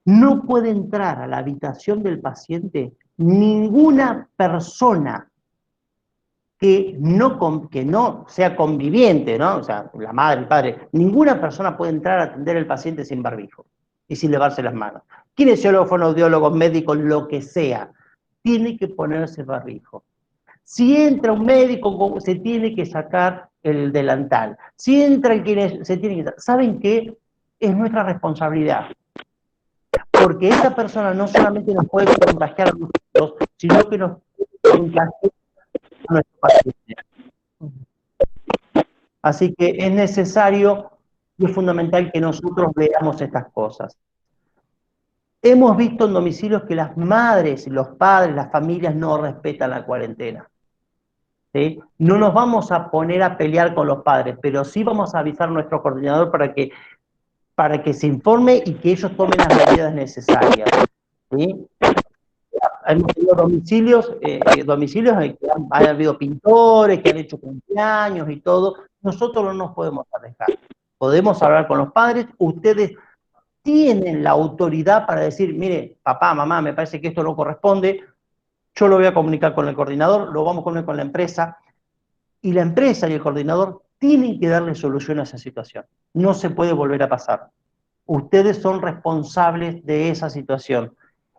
No puede entrar a la habitación del paciente ninguna persona que no sea conviviente, ¿no? O sea, la madre, el padre, ninguna persona puede entrar a atender al paciente sin barbijo y sin lavarse las manos. Kinesiólogos, fonoaudiólogos, médicos, lo que sea, tiene que ponerse barbijo. Si entra un médico, se tiene que sacar el delantal. Si entra el kinesiólogo, se tiene que... ¿Saben qué? Es nuestra responsabilidad. Porque esa persona no solamente nos puede contagiar a nosotros, sino que nos contagia a nuestros pacientes. Así que es necesario y es fundamental que nosotros veamos estas cosas. Hemos visto en domicilios que las madres, los padres, las familias no respetan la cuarentena. ¿Sí? No nos vamos a poner a pelear con los padres, pero sí vamos a avisar a nuestro coordinador para que se informe y que ellos tomen las medidas necesarias. ¿Sí? Hemos tenido domicilios en que han habido pintores, que han hecho cumpleaños y todo. Nosotros no nos podemos arriesgar. Podemos hablar con los padres, ustedes tienen la autoridad para decir, mire, papá, mamá, me parece que esto no corresponde, yo lo voy a comunicar con el coordinador, lo vamos a comunicar con la empresa, y la empresa y el coordinador tienen que darle solución a esa situación. No se puede volver a pasar. Ustedes son responsables de esa situación.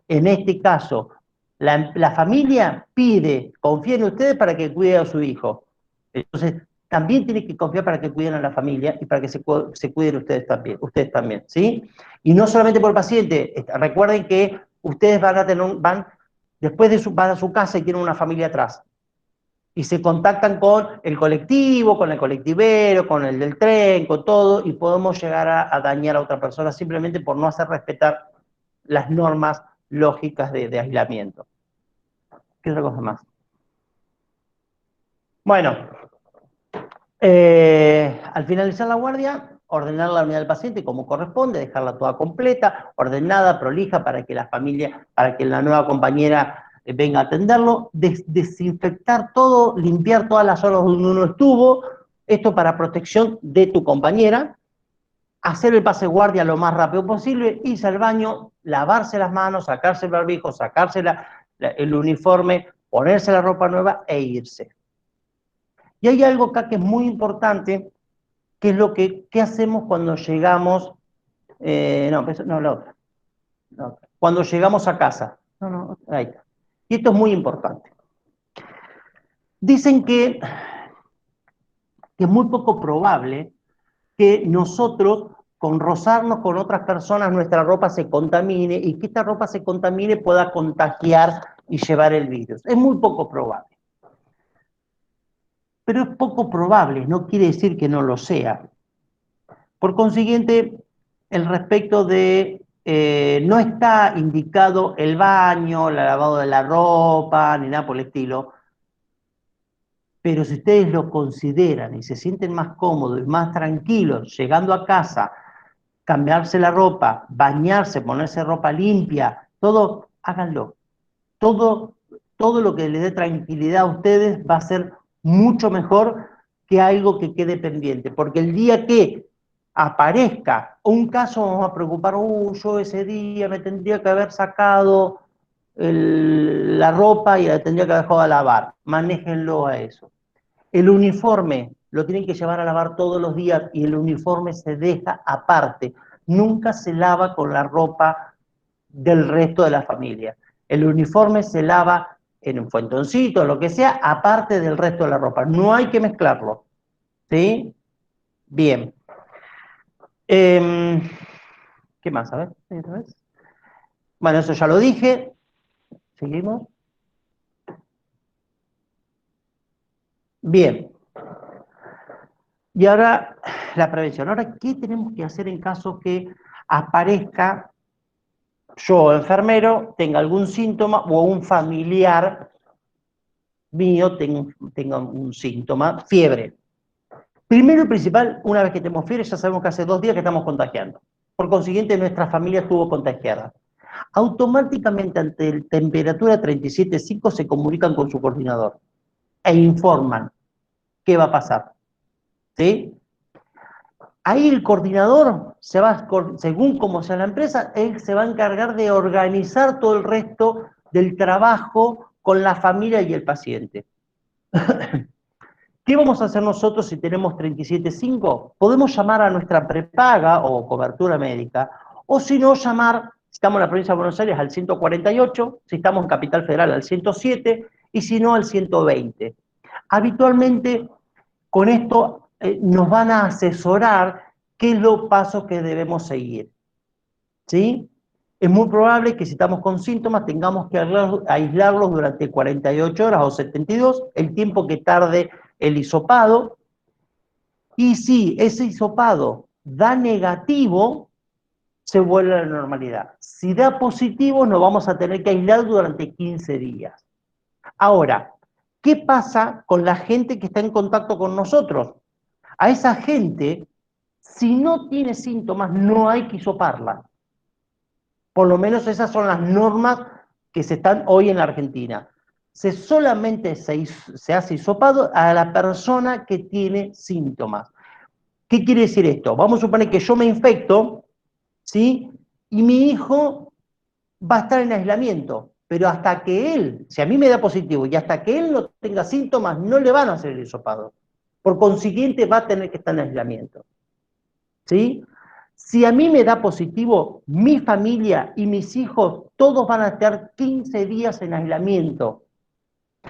En este caso, la familia pide, confía en ustedes para que cuide a su hijo. Entonces, también tienen que confiar para que cuiden a la familia y para que se cuiden ustedes también, ¿sí? Y no solamente por el paciente, recuerden que ustedes van a su casa y tienen una familia atrás. Y se contactan con el colectivo, con el colectivero, con el del tren, con todo, y podemos llegar a dañar a otra persona simplemente por no hacer respetar las normas lógicas de aislamiento. ¿Qué otra cosa más? Bueno, al finalizar la guardia, ordenar la unidad del paciente como corresponde, dejarla toda completa, ordenada, prolija, para que la nueva compañera venga a atenderlo, desinfectar todo, limpiar todas las zonas donde uno estuvo, esto para protección de tu compañera, hacer el pase guardia lo más rápido posible, irse al baño, lavarse las manos, sacarse el barbijo, sacarse el uniforme, ponerse la ropa nueva e irse. Y hay algo acá que es muy importante, que es ¿qué hacemos cuando llegamos? La otra. Cuando llegamos a casa. Ahí está. Y esto es muy importante. Dicen que es muy poco probable que nosotros, con rozarnos con otras personas, nuestra ropa se contamine y que esta ropa se contamine pueda contagiar y llevar el virus. Es muy poco probable. Pero es poco probable, no quiere decir que no lo sea. Por consiguiente, el respecto de no está indicado el baño, el lavado de la ropa, ni nada por el estilo, pero si ustedes lo consideran y se sienten más cómodos y más tranquilos llegando a casa, cambiarse la ropa, bañarse, ponerse ropa limpia, todo, háganlo. Todo lo que les dé tranquilidad a ustedes va a ser mucho mejor que algo que quede pendiente, porque el día que aparezca un caso vamos a preocupar, yo ese día me tendría que haber sacado la ropa y la tendría que haber dejado a lavar. Manéjenlo a eso. El uniforme lo tienen que llevar a lavar todos los días y el uniforme se deja aparte. Nunca se lava con la ropa del resto de la familia. El uniforme se lava en un fuentoncito, lo que sea, aparte del resto de la ropa. No hay que mezclarlo. ¿Sí? Bien. ¿Qué más? A ver. Bueno, eso ya lo dije. Seguimos. Bien. Y ahora la prevención. Ahora, ¿qué tenemos que hacer en caso que aparezca yo, enfermero, tenga algún síntoma o un familiar mío tenga un síntoma, fiebre? Primero y principal, una vez que tenemos fiebre, ya sabemos que hace 2 días que estamos contagiando. Por consiguiente, nuestra familia estuvo contagiada. Automáticamente, ante la temperatura 37,5, se comunican con su coordinador e informan qué va a pasar. ¿Sí? Ahí el coordinador, según como sea la empresa, él se va a encargar de organizar todo el resto del trabajo con la familia y el paciente. ¿Qué vamos a hacer nosotros si tenemos 37,5? Podemos llamar a nuestra prepaga o cobertura médica, o si no, llamar, si estamos en la provincia de Buenos Aires, al 148, si estamos en Capital Federal, al 107, y si no, al 120. Habitualmente, con esto nos van a asesorar qué es los pasos que debemos seguir. ¿Sí? Es muy probable que si estamos con síntomas tengamos que aislarlos durante 48 horas o 72, el tiempo que tarde el hisopado. Y si ese hisopado da negativo, se vuelve a la normalidad. Si da positivo, nos vamos a tener que aislar durante 15 días. Ahora, ¿qué pasa con la gente que está en contacto con nosotros? A esa gente, si no tiene síntomas, no hay que hisoparla. Por lo menos esas son las normas que se están hoy en la Argentina. Solamente se hace hisopado a la persona que tiene síntomas. ¿Qué quiere decir esto? Vamos a suponer que yo me infecto, ¿sí? Y mi hijo va a estar en aislamiento, pero hasta que él, si a mí me da positivo y hasta que él no tenga síntomas, no le van a hacer el hisopado. Por consiguiente, va a tener que estar en aislamiento. ¿Sí? Si a mí me da positivo, mi familia y mis hijos, todos van a estar 15 días en aislamiento.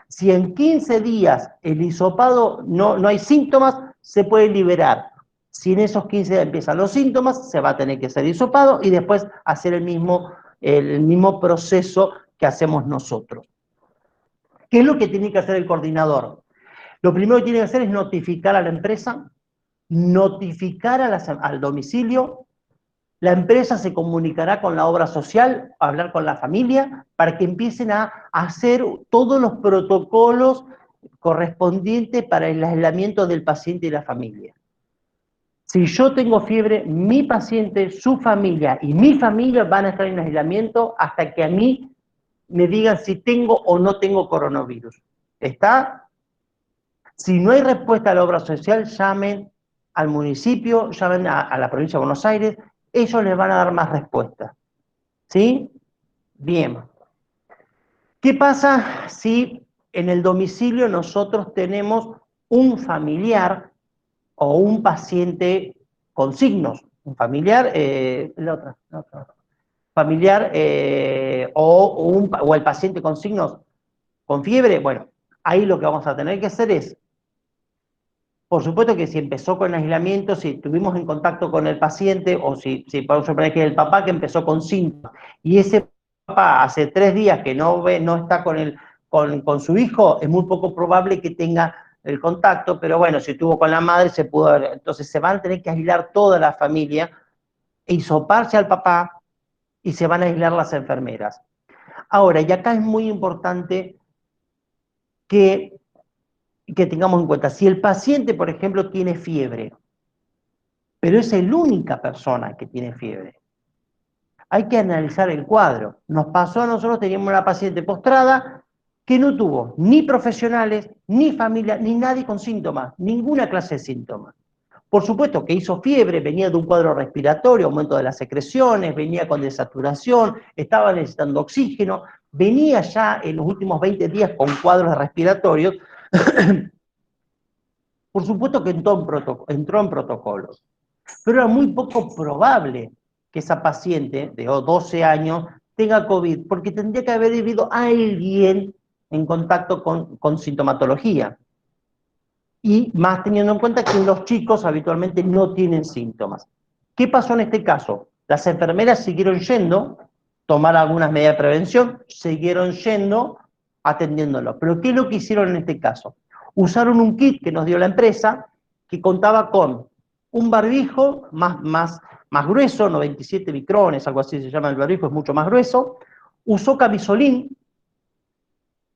Si en 15 días el hisopado no hay síntomas, se puede liberar. Si en esos 15 días empiezan los síntomas, se va a tener que hacer hisopado y después hacer el mismo proceso que hacemos nosotros. ¿Qué es lo que tiene que hacer el coordinador? Lo primero que tiene que hacer es notificar a la empresa, notificar al domicilio. La empresa se comunicará con la obra social, a hablar con la familia, para que empiecen a hacer todos los protocolos correspondientes para el aislamiento del paciente y la familia. Si yo tengo fiebre, mi paciente, su familia y mi familia van a estar en aislamiento hasta que a mí me digan si tengo o no tengo coronavirus. ¿Está? Si no hay respuesta a la obra social, llamen al municipio, llamen a la provincia de Buenos Aires, ellos les van a dar más respuestas. ¿Sí? Bien. ¿Qué pasa si en el domicilio nosotros tenemos un familiar o un paciente con signos? Un familiar, familiar o el paciente con signos con fiebre. Bueno, ahí lo que vamos a tener que hacer es, por supuesto que si empezó con aislamiento, si estuvimos en contacto con el paciente, o si podemos suponer que el papá que empezó con síntomas, y ese papá hace 3 días que no está con su hijo, es muy poco probable que tenga el contacto, pero bueno, si estuvo con la madre, se pudo ver. Entonces se van a tener que aislar toda la familia, hisoparse al papá, y se van a aislar las enfermeras. Ahora, y acá es muy importante que tengamos en cuenta, si el paciente, por ejemplo, tiene fiebre, pero es la única persona que tiene fiebre. Hay que analizar el cuadro. Nos pasó a nosotros, teníamos una paciente postrada que no tuvo ni profesionales, ni familia, ni nadie con síntomas, ninguna clase de síntomas. Por supuesto que hizo fiebre, venía de un cuadro respiratorio, aumento de las secreciones, venía con desaturación, estaba necesitando oxígeno, venía ya en los últimos 20 días con cuadros respiratorios. Por supuesto que entró en protocolos, pero era muy poco probable que esa paciente de 12 años tenga COVID, porque tendría que haber vivido alguien en contacto con sintomatología. Y más teniendo en cuenta que los chicos habitualmente no tienen síntomas. ¿Qué pasó en este caso? Las enfermeras siguieron yendo, tomar algunas medidas de prevención, siguieron yendo, atendiéndolo. Pero ¿qué es lo que hicieron en este caso? Usaron un kit que nos dio la empresa, que contaba con un barbijo más grueso, 97 micrones, algo así se llama el barbijo, es mucho más grueso. Usó camisolín,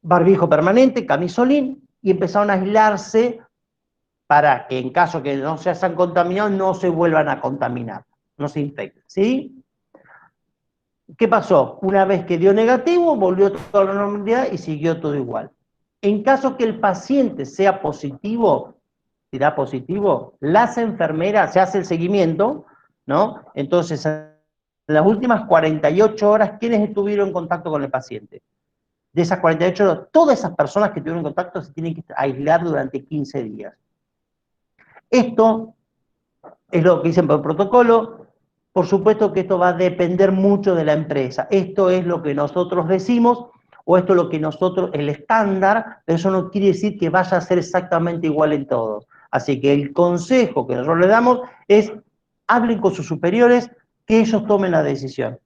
barbijo permanente, camisolín, y empezaron a aislarse para que en caso que no se hayan contaminado, no se vuelvan a contaminar, no se infecten, ¿sí? ¿Qué pasó? Una vez que dio negativo, volvió toda la normalidad y siguió todo igual. En caso que el paciente sea positivo, será positivo, las enfermeras, se hace el seguimiento, ¿no? Entonces, en las últimas 48 horas, ¿quiénes estuvieron en contacto con el paciente? De esas 48 horas, todas esas personas que tuvieron contacto se tienen que aislar durante 15 días. Esto es lo que dicen por protocolo. Por supuesto que esto va a depender mucho de la empresa. Esto es lo que nosotros decimos, o esto es lo que nosotros, el estándar, pero eso no quiere decir que vaya a ser exactamente igual en todos. Así que el consejo que nosotros le damos es, hablen con sus superiores, que ellos tomen la decisión.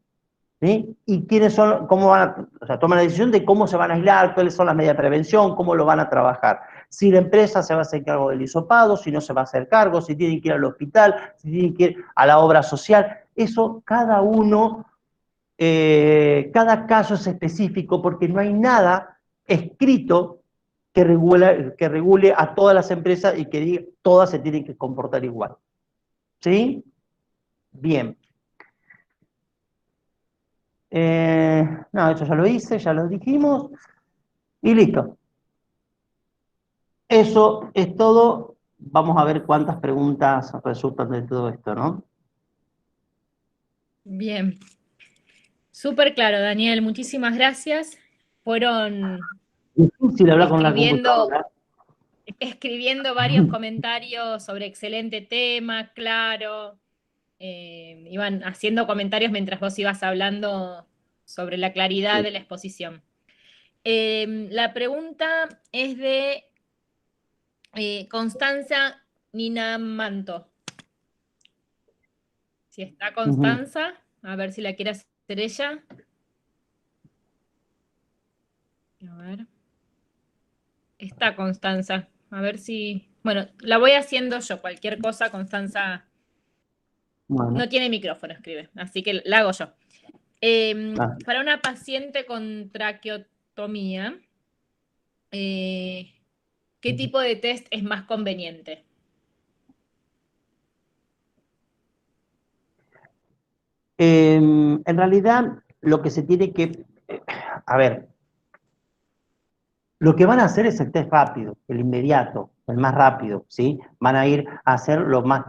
¿Sí? Y quiénes son, cómo van a, o sea, toman la decisión de cómo se van a aislar, cuáles son las medidas de prevención, cómo lo van a trabajar. Si la empresa se va a hacer cargo del hisopado, si no se va a hacer cargo, si tienen que ir al hospital, si tienen que ir a la obra social, eso cada uno, cada caso es específico porque no hay nada escrito que regule a todas las empresas y que diga todas se tienen que comportar igual. ¿Sí? Bien. No, eso ya lo hice, ya lo dijimos, y listo. Eso es todo. Vamos a ver cuántas preguntas resultan de todo esto, ¿no? Bien. Súper claro, Daniel, muchísimas gracias. Fueron Difícil hablar con la computadora. escribiendo varios comentarios sobre excelente tema, claro. Iban haciendo comentarios mientras vos ibas hablando sobre la claridad de la exposición. La pregunta es de Constanza Ninamanto. Si está Constanza, a ver si la quiere hacer ella. A ver. Está Constanza. A ver si... Bueno, la voy haciendo yo. Cualquier cosa, Constanza... Bueno. No tiene micrófono, escribe. Así que la hago yo. Para una paciente con traqueotomía, ¿qué tipo de test es más conveniente? En realidad, lo que se tiene que... A ver, lo que van a hacer es el test rápido, el inmediato, el más rápido, ¿sí? Van a ir a hacer lo más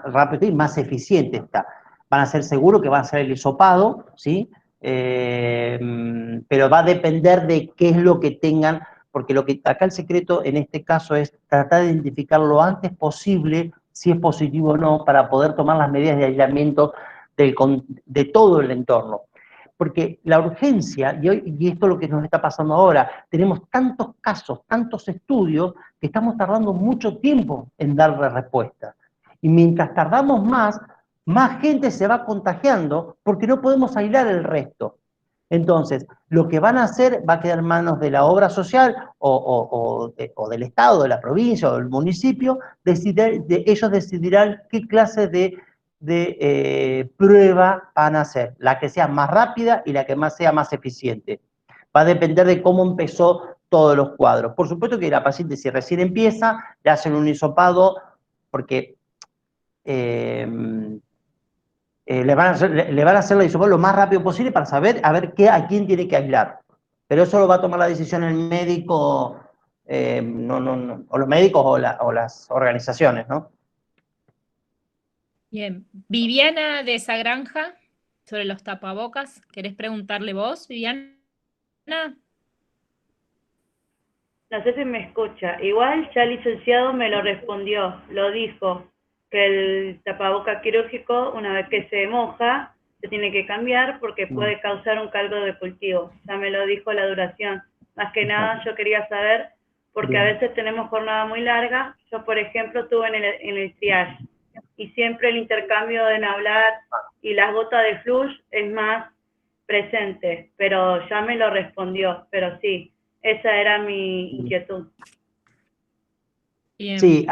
rápido y más eficiente está. Van a ser seguro que va a ser el hisopado, ¿sí? Pero va a depender de qué es lo que tengan, porque lo que acá el secreto en este caso es tratar de identificar lo antes posible si es positivo o no, para poder tomar las medidas de aislamiento de todo el entorno. Porque la urgencia, y esto es lo que nos está pasando ahora, tenemos tantos casos, tantos estudios, que estamos tardando mucho tiempo en darle respuesta. Y mientras tardamos más gente se va contagiando porque no podemos aislar el resto. Entonces, lo que van a hacer va a quedar en manos de la obra social o del Estado, de la provincia o del municipio, ellos decidirán qué clase de prueba van a hacer, la que sea más rápida y la que sea más eficiente. Va a depender de cómo empezó todos los cuadros. Por supuesto que la paciente, si recién empieza, le hacen un hisopado, porque le van a hacer la hisopado lo más rápido posible para saber a quién tiene que aislar. Pero eso lo va a tomar la decisión el médico, o los médicos o las organizaciones, ¿no? Bien. Viviana de esa granja, sobre los tapabocas, ¿querés preguntarle vos, Viviana? No sé si me escucha. Igual ya el licenciado me lo respondió, lo dijo, que el tapaboca quirúrgico, una vez que se moja, se tiene que cambiar porque puede causar un caldo de cultivo. Ya me lo dijo la duración. Más que nada yo quería saber, porque a veces tenemos jornada muy larga. Yo, por ejemplo, estuve en el triage y siempre el intercambio de hablar y las gotas de flush es más presente, pero ya me lo respondió, pero sí. Esa era mi inquietud. Bien. Sí,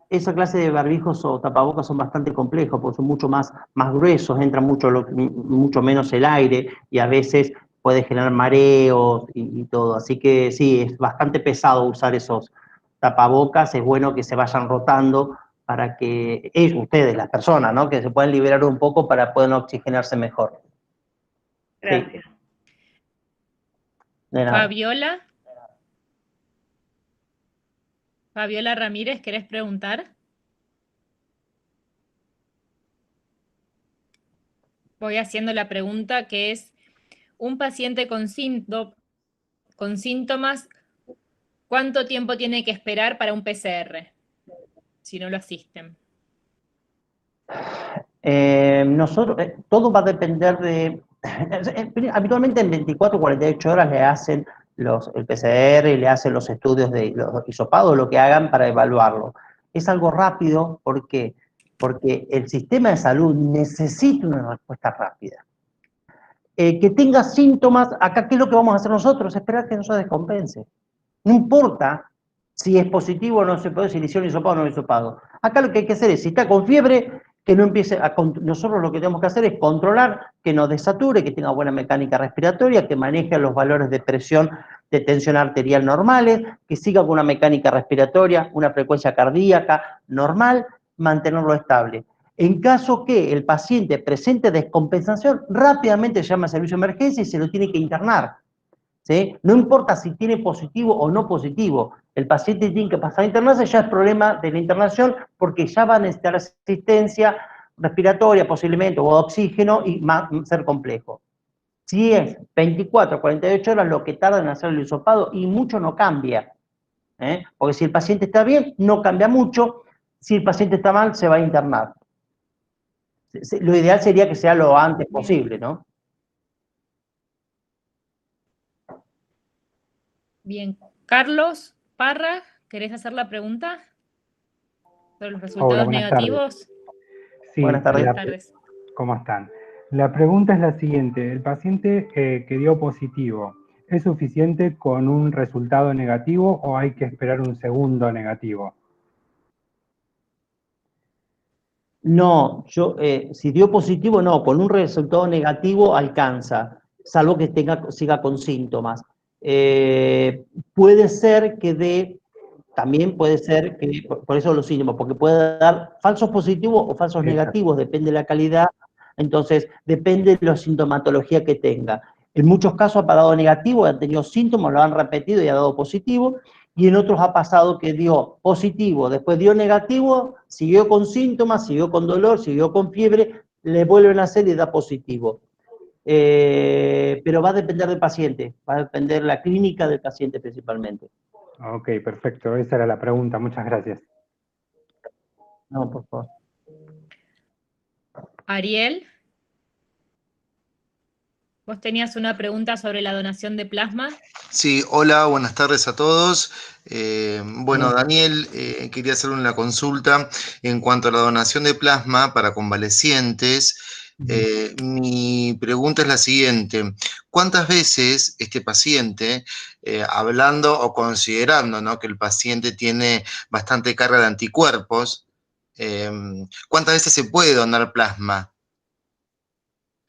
esa clase de barbijos o tapabocas son bastante complejos, porque son mucho más gruesos, entra mucho menos el aire y a veces puede generar mareos y todo. Así que sí, es bastante pesado usar esos tapabocas. Es bueno que se vayan rotando para que ustedes, las personas, ¿no? Que se puedan liberar un poco para poder oxigenarse mejor. Gracias. Sí. De nada. Fabiola Ramírez, ¿querés preguntar? Voy haciendo la pregunta que es, un paciente con síntomas, ¿cuánto tiempo tiene que esperar para un PCR? Si no lo asisten. Todo va a depender de... Habitualmente en 24 o 48 horas le hacen el PCR y le hacen los estudios de los hisopados, lo que hagan para evaluarlo. Es algo rápido, ¿por qué? Porque el sistema de salud necesita una respuesta rápida. Que tenga síntomas, acá, ¿qué es lo que vamos a hacer nosotros? Esperar que no se descompense. No importa si es positivo o no se puede, si le hicieron hisopado o no hisopado. Acá lo que hay que hacer es, si está con fiebre, que no empiece nosotros lo que tenemos que hacer es controlar, que no desature, que tenga buena mecánica respiratoria, que maneje los valores de presión, de tensión arterial normales, que siga con una mecánica respiratoria, una frecuencia cardíaca normal, mantenerlo estable. En caso que el paciente presente descompensación, rápidamente llama al servicio de emergencia y se lo tiene que internar. ¿Sí? No importa si tiene positivo o no positivo, el paciente tiene que pasar a internarse, ya es problema de la internación porque ya va a necesitar asistencia respiratoria posiblemente o oxígeno y va a ser complejo. Si es 24 o 48 horas lo que tarda en hacer el hisopado y mucho no cambia, porque si el paciente está bien, no cambia mucho, si el paciente está mal, se va a internar. Lo ideal sería que sea lo antes posible, ¿no? Bien. Carlos Parra, ¿querés hacer la pregunta? ¿Sobre los resultados negativos? Sí, buenas tardes. Buenas tardes. ¿Cómo están? La pregunta es la siguiente. El paciente que dio positivo, ¿es suficiente con un resultado negativo o hay que esperar un segundo negativo? No, si dio positivo, no, con un resultado negativo alcanza, salvo que siga con síntomas. Puede ser que también puede ser que, por eso los síntomas, porque puede dar falsos positivos o falsos negativos, depende de la calidad, entonces depende de la sintomatología que tenga. En muchos casos ha dado negativo, ha tenido síntomas, lo han repetido y ha dado positivo, y en otros ha pasado que dio positivo, después dio negativo, siguió con síntomas, siguió con dolor, siguió con fiebre, le vuelven a hacer y da positivo. Pero va a depender del paciente, va a depender de la clínica del paciente principalmente. Ok, perfecto. Esa era la pregunta. Muchas gracias. No, por favor. Ariel, vos tenías una pregunta sobre la donación de plasma. Sí, hola, buenas tardes a todos. Bueno, Sí. Daniel, quería hacer una consulta en cuanto a la donación de plasma para convalecientes. Mi pregunta es la siguiente: ¿cuántas veces este paciente, hablando o considerando, ¿no?, que el paciente tiene bastante carga de anticuerpos, cuántas veces se puede donar plasma?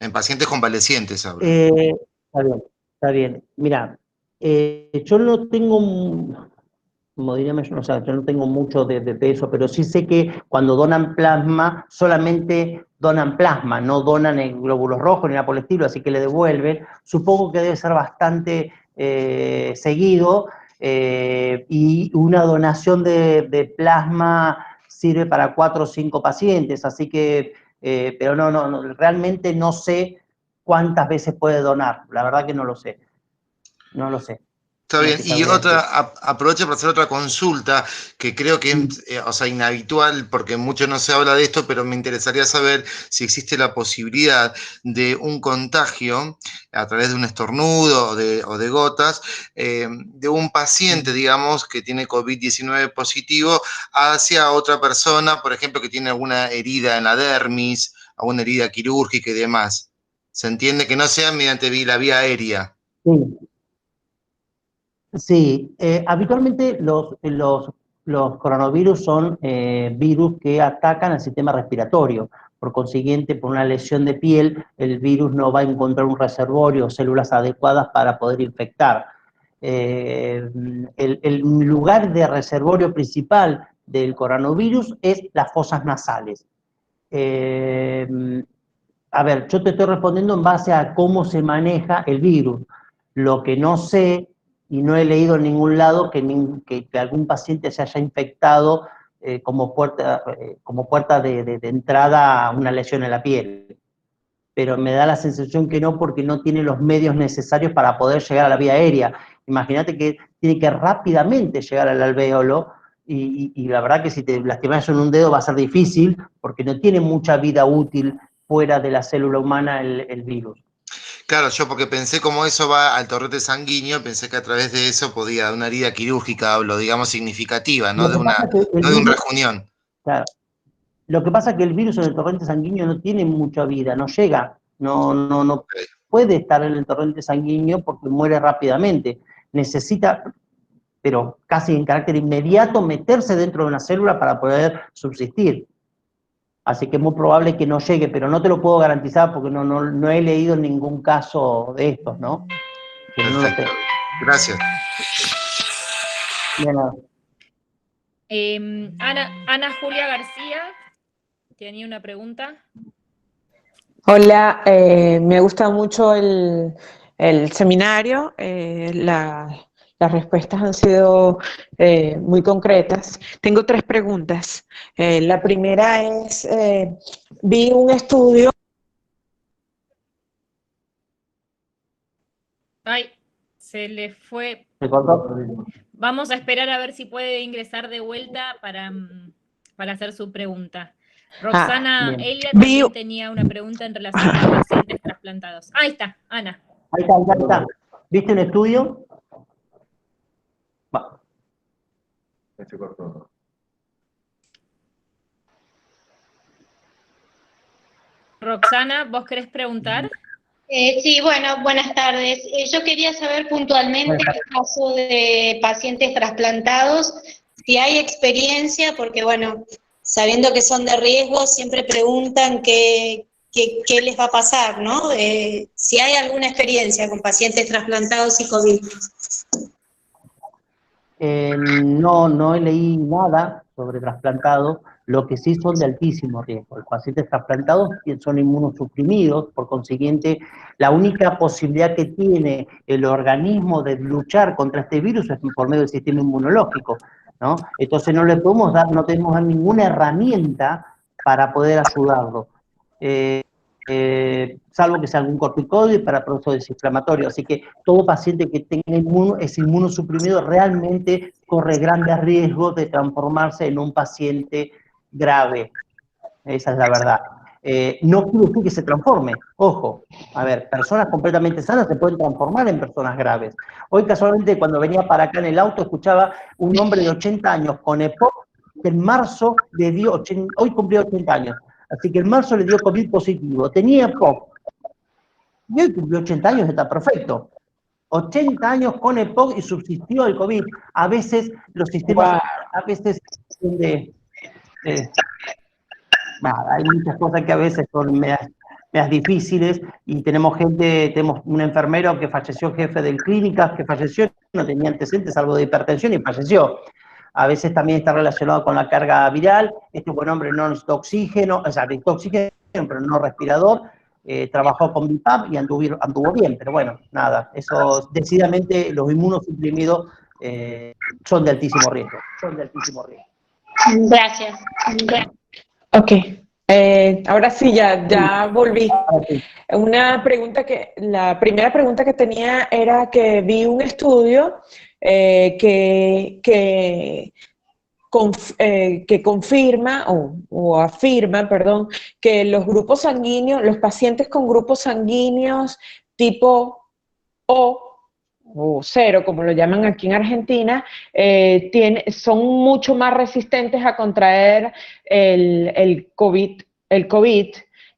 En pacientes convalecientes hablo. Está bien, está bien. Mira, yo no tengo hemodinamia, o sea, yo no tengo mucho de eso, pero sí sé que cuando donan plasma, solamente donan plasma, no donan el glóbulos rojos ni nada por el estilo, así que le devuelven. Supongo que debe ser bastante seguido, y una donación de plasma sirve para 4 o 5 pacientes, así que, pero no, realmente no sé cuántas veces puede donar, la verdad que no lo sé, no lo sé. Está bien, y otra, aprovecho para hacer otra consulta, que creo que es o sea, inhabitual, porque mucho no se habla de esto, pero me interesaría saber si existe la posibilidad de un contagio a través de un estornudo o de gotas, de un paciente, digamos, que tiene COVID-19 positivo hacia otra persona, por ejemplo, que tiene alguna herida en la dermis, alguna herida quirúrgica y demás. ¿Se entiende? Que no sea mediante la vía aérea. Sí. Sí, habitualmente los coronavirus son virus que atacan al sistema respiratorio. Por consiguiente, por una lesión de piel, el virus no va a encontrar un reservorio o células adecuadas para poder infectar. El lugar de reservorio principal del coronavirus es las fosas nasales. A ver, yo te estoy respondiendo en base a cómo se maneja el virus. Lo que no sé, y no he leído en ningún lado que algún paciente se haya infectado como puerta de entrada a una lesión en la piel. Pero me da la sensación que no, porque no tiene los medios necesarios para poder llegar a la vía aérea. Imagínate que tiene que rápidamente llegar al alvéolo, y la verdad que si te lastimas en un dedo va a ser difícil, porque no tiene mucha vida útil fuera de la célula humana el virus. Claro, yo porque pensé como eso va al torrente sanguíneo, pensé que a través de eso podía, una herida quirúrgica, hablo, digamos, significativa, no de un rejunión. Claro. Lo que pasa es que el virus en el torrente sanguíneo no tiene mucha vida, no llega, no puede estar en el torrente sanguíneo porque muere rápidamente. Necesita, pero casi en carácter inmediato, meterse dentro de una célula para poder subsistir. Así que es muy probable que no llegue, pero no te lo puedo garantizar porque no he leído ningún caso de estos, ¿no? Pero no lo sé. Gracias. De nada. Ana Julia García tenía una pregunta. Hola, me gusta mucho el seminario, las respuestas han sido muy concretas. Tengo 3 preguntas. La primera es, vi un estudio. Ay, se le fue. ¿Se cortó? Vamos a esperar a ver si puede ingresar de vuelta para hacer su pregunta. Roxana Elia también tenía una pregunta en relación a pacientes trasplantados. Ahí está, Ana. Ahí está. ¿Viste un estudio? Va. Se cortó. Roxana, ¿vos querés preguntar? Sí, bueno, buenas tardes. Yo quería saber puntualmente en el caso de pacientes trasplantados, si hay experiencia, porque bueno, sabiendo que son de riesgo, siempre preguntan qué les va a pasar, ¿no? Si hay alguna experiencia con pacientes trasplantados y COVID. No he leído nada sobre trasplantados. Lo que sí son de altísimo riesgo. Los pacientes trasplantados son inmunosuprimidos, por consiguiente, la única posibilidad que tiene el organismo de luchar contra este virus es por medio del sistema inmunológico, ¿no? Entonces no tenemos ninguna herramienta para poder ayudarlo. Salvo que sea algún corticoide para proceso desinflamatorio. Así que todo paciente que es inmunosuprimido realmente corre grandes riesgos de transformarse en un paciente grave. Esa es la verdad. No quiere decir que se transforme, ojo. A ver, personas completamente sanas se pueden transformar en personas graves. Hoy casualmente cuando venía para acá en el auto escuchaba un hombre de 80 años con EPOC que en marzo le dio, hoy cumplió 80 años, así que en marzo le dio COVID positivo, tenía EPOC, y hoy cumplió 80 años, está perfecto. 80 años con EPOC y subsistió el COVID. A veces los sistemas, hay muchas cosas que a veces son medias difíciles, y tenemos un enfermero que falleció, jefe de clínicas, que falleció, no tenía antecedentes, algo de hipertensión y falleció. a veces también está relacionado con la carga viral. Este buen hombre no necesitó oxígeno, o sea, necesitó oxígeno, pero no respirador. Trabajó con BIPAP y anduvo bien, pero bueno, nada, eso decididamente los inmunosuprimidos son de altísimo riesgo. Gracias. Ok. Ahora sí, ya volví. La primera pregunta que tenía era que vi un estudio que confirma o afirma, perdón, que los grupos sanguíneos, los pacientes con grupos sanguíneos tipo O cero, como lo llaman aquí en Argentina, son mucho más resistentes a contraer el COVID,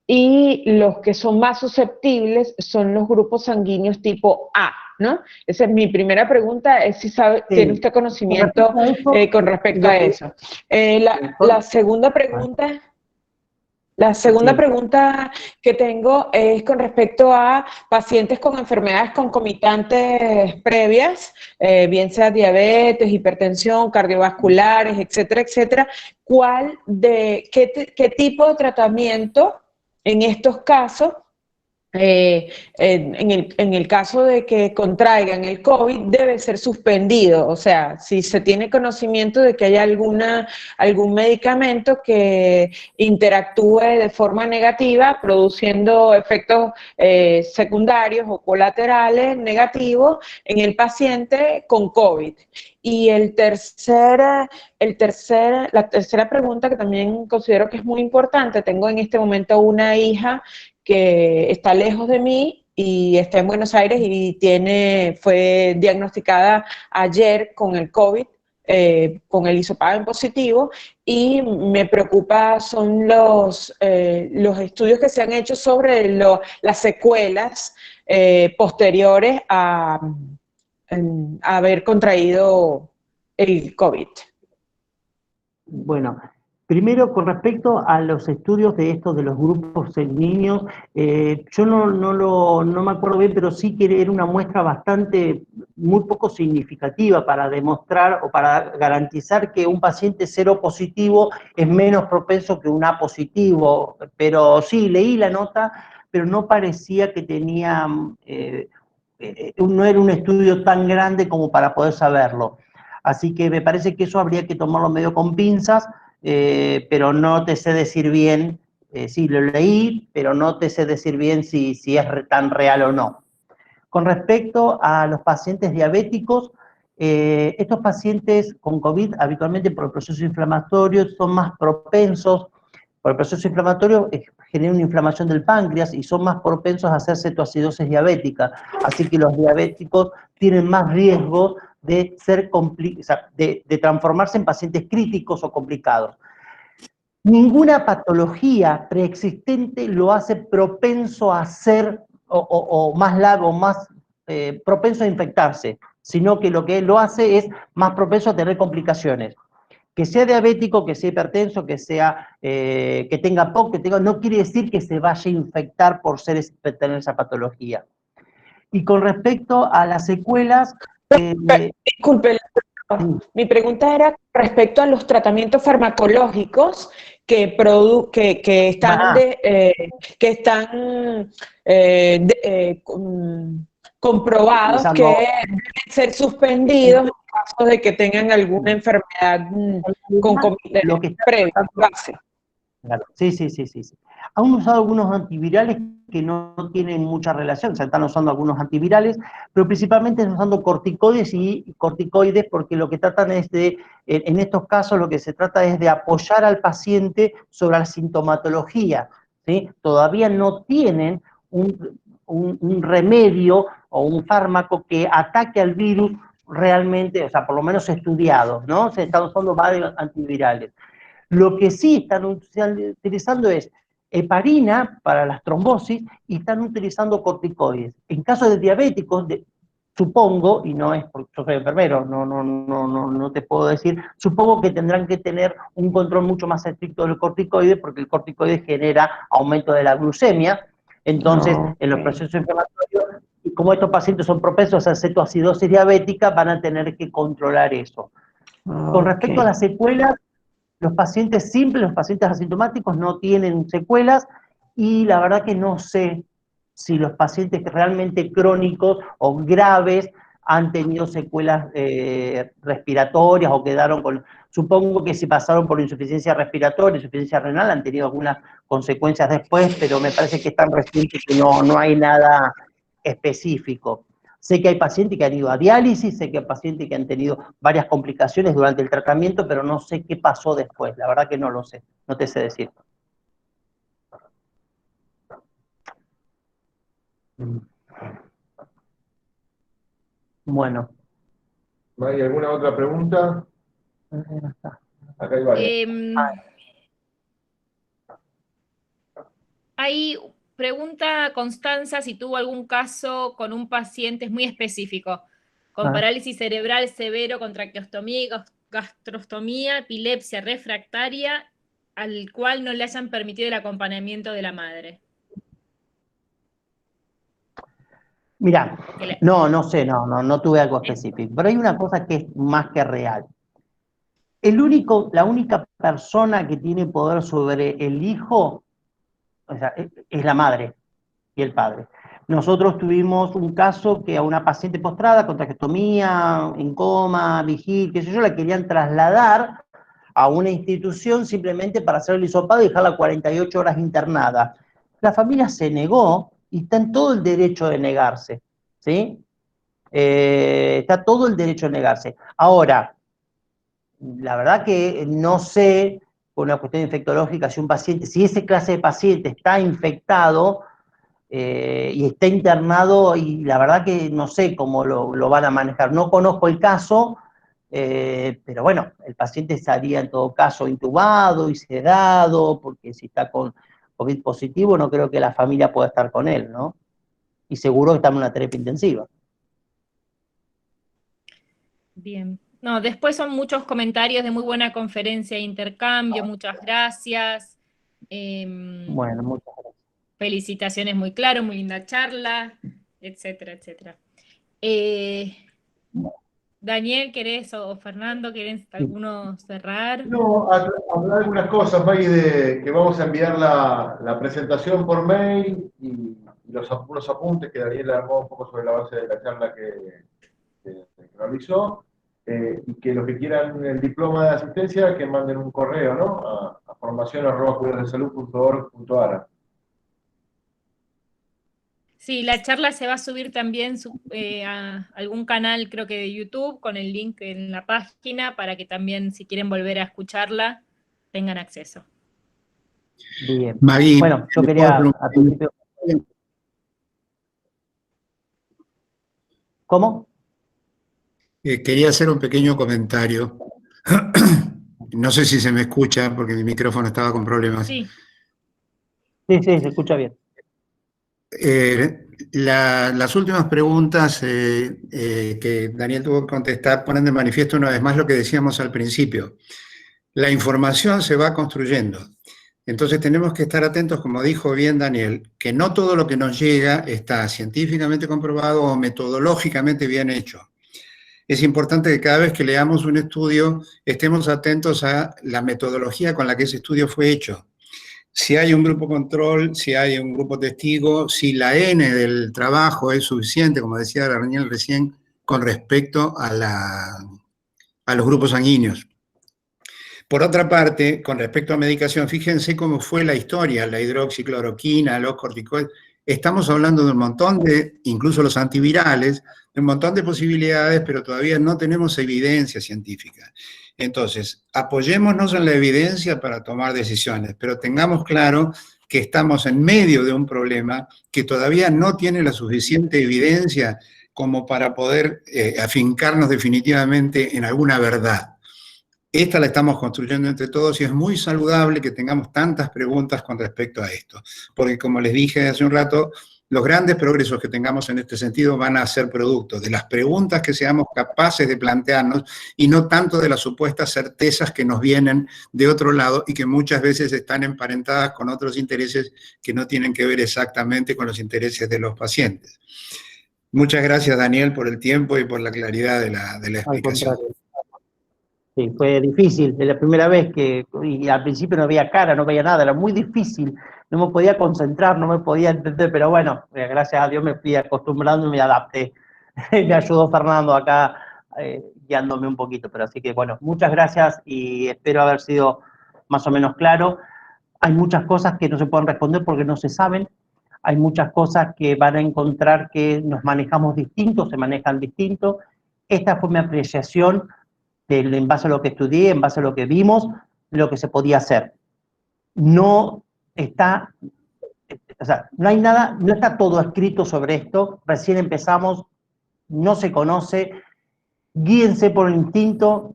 y los que son más susceptibles son los grupos sanguíneos tipo A, ¿no? Esa es mi primera pregunta, es si tiene usted conocimiento con respecto a eso. La segunda pregunta... La segunda pregunta que tengo es con respecto a pacientes con enfermedades concomitantes previas, bien sea diabetes, hipertensión, cardiovasculares, etcétera, etcétera. ¿Qué tipo de tratamiento en estos casos, en el caso de que contraigan el COVID, debe ser suspendido? O sea, si se tiene conocimiento de que hay algún medicamento que interactúe de forma negativa, produciendo efectos secundarios o colaterales negativos en el paciente con COVID. Y la tercera pregunta, que también considero que es muy importante: tengo en este momento una hija que está lejos de mí y está en Buenos Aires y fue diagnosticada ayer con el COVID, con el hisopado en positivo, y me preocupa son los estudios que se han hecho sobre las secuelas posteriores a haber contraído el COVID. Bueno, primero, con respecto a los estudios de estos de los grupos sanguíneos, yo no me acuerdo bien, pero sí que era una muestra muy poco significativa para demostrar o para garantizar que un paciente cero positivo es menos propenso que un A positivo. Pero sí, leí la nota, pero no parecía que tenía, no era un estudio tan grande como para poder saberlo. Así que me parece que eso habría que tomarlo medio con pinzas, pero no te sé decir bien, sí, lo leí, pero no te sé decir bien si es tan real o no. Con respecto a los pacientes diabéticos, estos pacientes con COVID habitualmente por el proceso inflamatorio son más propensos, por el proceso inflamatorio genera una inflamación del páncreas y son más propensos a hacer cetoacidosis diabética. Así que los diabéticos tienen más riesgo de transformarse en pacientes críticos o complicados. Ninguna patología preexistente lo hace propenso a ser o más largo, más propenso a infectarse, sino que lo que lo hace es más propenso a tener complicaciones. Que sea diabético, que sea hipertenso, que tenga POC, no quiere decir que se vaya a infectar por tener esa patología. Y con respecto a las secuelas... Disculpe, mi pregunta era respecto a los tratamientos farmacológicos que están comprobados que deben ser suspendidos en caso de que tengan alguna enfermedad previa. Sí. Han usado algunos antivirales que no tienen mucha relación, se están usando algunos antivirales, pero principalmente están usando corticoides porque lo que tratan es en estos casos lo que se trata es de apoyar al paciente sobre la sintomatología, ¿sí? Todavía no tienen un remedio o un fármaco que ataque al virus realmente, o sea, por lo menos estudiado, ¿no? Se están usando varios antivirales. Lo que sí están utilizando es heparina para las trombosis y están utilizando corticoides. En caso de diabéticos, supongo, y no es porque yo soy enfermero, no te puedo decir, supongo que tendrán que tener un control mucho más estricto del corticoide, porque el corticoide genera aumento de la glucemia. Entonces, en los procesos inflamatorios, y como estos pacientes son propensos a cetoacidosis diabética, van a tener que controlar eso. Con respecto a las secuelas, los pacientes simples, los pacientes asintomáticos no tienen secuelas, y la verdad que no sé si los pacientes realmente crónicos o graves han tenido secuelas respiratorias o quedaron con... Supongo que si pasaron por insuficiencia respiratoria, insuficiencia renal, han tenido algunas consecuencias después, pero me parece que es tan reciente que no hay nada específico. Sé que hay pacientes que han ido a diálisis, sé que hay pacientes que han tenido varias complicaciones durante el tratamiento, pero no sé qué pasó después, la verdad que no lo sé, no te sé decir. Bueno. ¿Hay alguna otra pregunta? Acá hay varias. Hay pregunta Constanza si tuvo algún caso con un paciente muy específico, con parálisis cerebral severo, con traqueostomía y gastrostomía, epilepsia refractaria, al cual no le hayan permitido el acompañamiento de la madre. Mira, no sé, no tuve algo específico, pero hay una cosa que es más que real. La única persona que tiene poder sobre el hijo, o sea, es la madre y el padre. Nosotros tuvimos un caso que a una paciente postrada con traqueostomía, en coma, vigil, qué sé yo, la querían trasladar a una institución simplemente para hacer el hisopado y dejarla 48 horas internada. La familia se negó y está en todo el derecho de negarse, ¿sí? Está todo el derecho de negarse. Ahora, la verdad que no sé, por una cuestión infectológica, si esa clase de paciente está infectado y está internado, y la verdad que no sé cómo lo van a manejar. No conozco el caso, pero bueno, el paciente estaría en todo caso intubado y sedado, porque si está con COVID positivo, no creo que la familia pueda estar con él, ¿no? Y seguro que está en una terapia intensiva. Bien. No, después son muchos comentarios de muy buena conferencia de intercambio, muchas gracias. Bueno, muchas gracias. Felicitaciones, muy claro, muy linda charla, etcétera, etcétera. Daniel, ¿querés, o Fernando, querés alguno cerrar? No, hablar algunas cosas, Maggie, que vamos a enviar la presentación por mail y unos apuntes que Daniel armó un poco sobre la base de la charla que realizó, y que los que quieran el diploma de asistencia que manden un correo, ¿no? A formacion@cuidadosdesalud.org.ar. Sí, la charla se va a subir también a algún canal, creo que de YouTube, con el link en la página, para que también, si quieren volver a escucharla, tengan acceso. Bien. Maggie, Bueno, yo quería al principio... ¿Cómo? Quería hacer un pequeño comentario. No sé si se me escucha, porque mi micrófono estaba con problemas. Sí. Sí, se escucha bien. Las últimas preguntas que Daniel tuvo que contestar ponen de manifiesto una vez más lo que decíamos al principio. La información se va construyendo. Entonces tenemos que estar atentos, como dijo bien Daniel, que no todo lo que nos llega está científicamente comprobado o metodológicamente bien hecho. Es importante que cada vez que leamos un estudio estemos atentos a la metodología con la que ese estudio fue hecho. Si hay un grupo control, si hay un grupo testigo, si la N del trabajo es suficiente, como decía Daniel recién, con respecto a los grupos sanguíneos. Por otra parte, con respecto a medicación, fíjense cómo fue la historia, la hidroxicloroquina, los corticoides. Estamos hablando de un montón de, incluso los antivirales, de un montón de posibilidades, pero todavía no tenemos evidencia científica. Entonces, apoyémonos en la evidencia para tomar decisiones, pero tengamos claro que estamos en medio de un problema que todavía no tiene la suficiente evidencia como para poder afincarnos definitivamente en alguna verdad. Esta la estamos construyendo entre todos y es muy saludable que tengamos tantas preguntas con respecto a esto, porque como les dije hace un rato, los grandes progresos que tengamos en este sentido van a ser producto de las preguntas que seamos capaces de plantearnos y no tanto de las supuestas certezas que nos vienen de otro lado y que muchas veces están emparentadas con otros intereses que no tienen que ver exactamente con los intereses de los pacientes. Muchas gracias, Daniel, por el tiempo y por la claridad de la explicación. Sí, fue difícil, es la primera vez y al principio no veía cara, no veía nada, era muy difícil, no me podía concentrar, no me podía entender, pero bueno, gracias a Dios me fui acostumbrando y me adapté. Me ayudó Fernando acá guiándome un poquito, pero así que bueno, muchas gracias y espero haber sido más o menos claro. Hay muchas cosas que no se pueden responder porque no se saben, hay muchas cosas que van a encontrar que nos manejamos distintos, se manejan distintos. Esta fue mi apreciación en base a lo que estudié, en base a lo que vimos, lo que se podía hacer. No está, o sea, no hay nada, no está todo escrito sobre esto, recién empezamos, no se conoce, guíense por el instinto,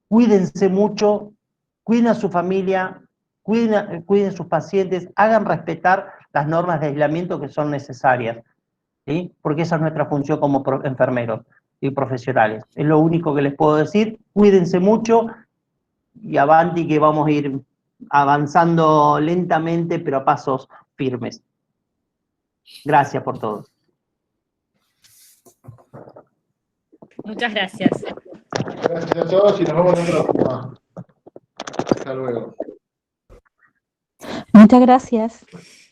cuídense mucho, cuiden a su familia, cuiden a sus pacientes, hagan respetar las normas de aislamiento que son necesarias, ¿sí? Porque esa es nuestra función como enfermeros y profesionales. Es lo único que les puedo decir, cuídense mucho y avanti que vamos a ir avanzando lentamente pero a pasos firmes. Gracias por todo. Muchas gracias. Gracias a todos y nos vemos en la próxima. Hasta luego. Muchas gracias.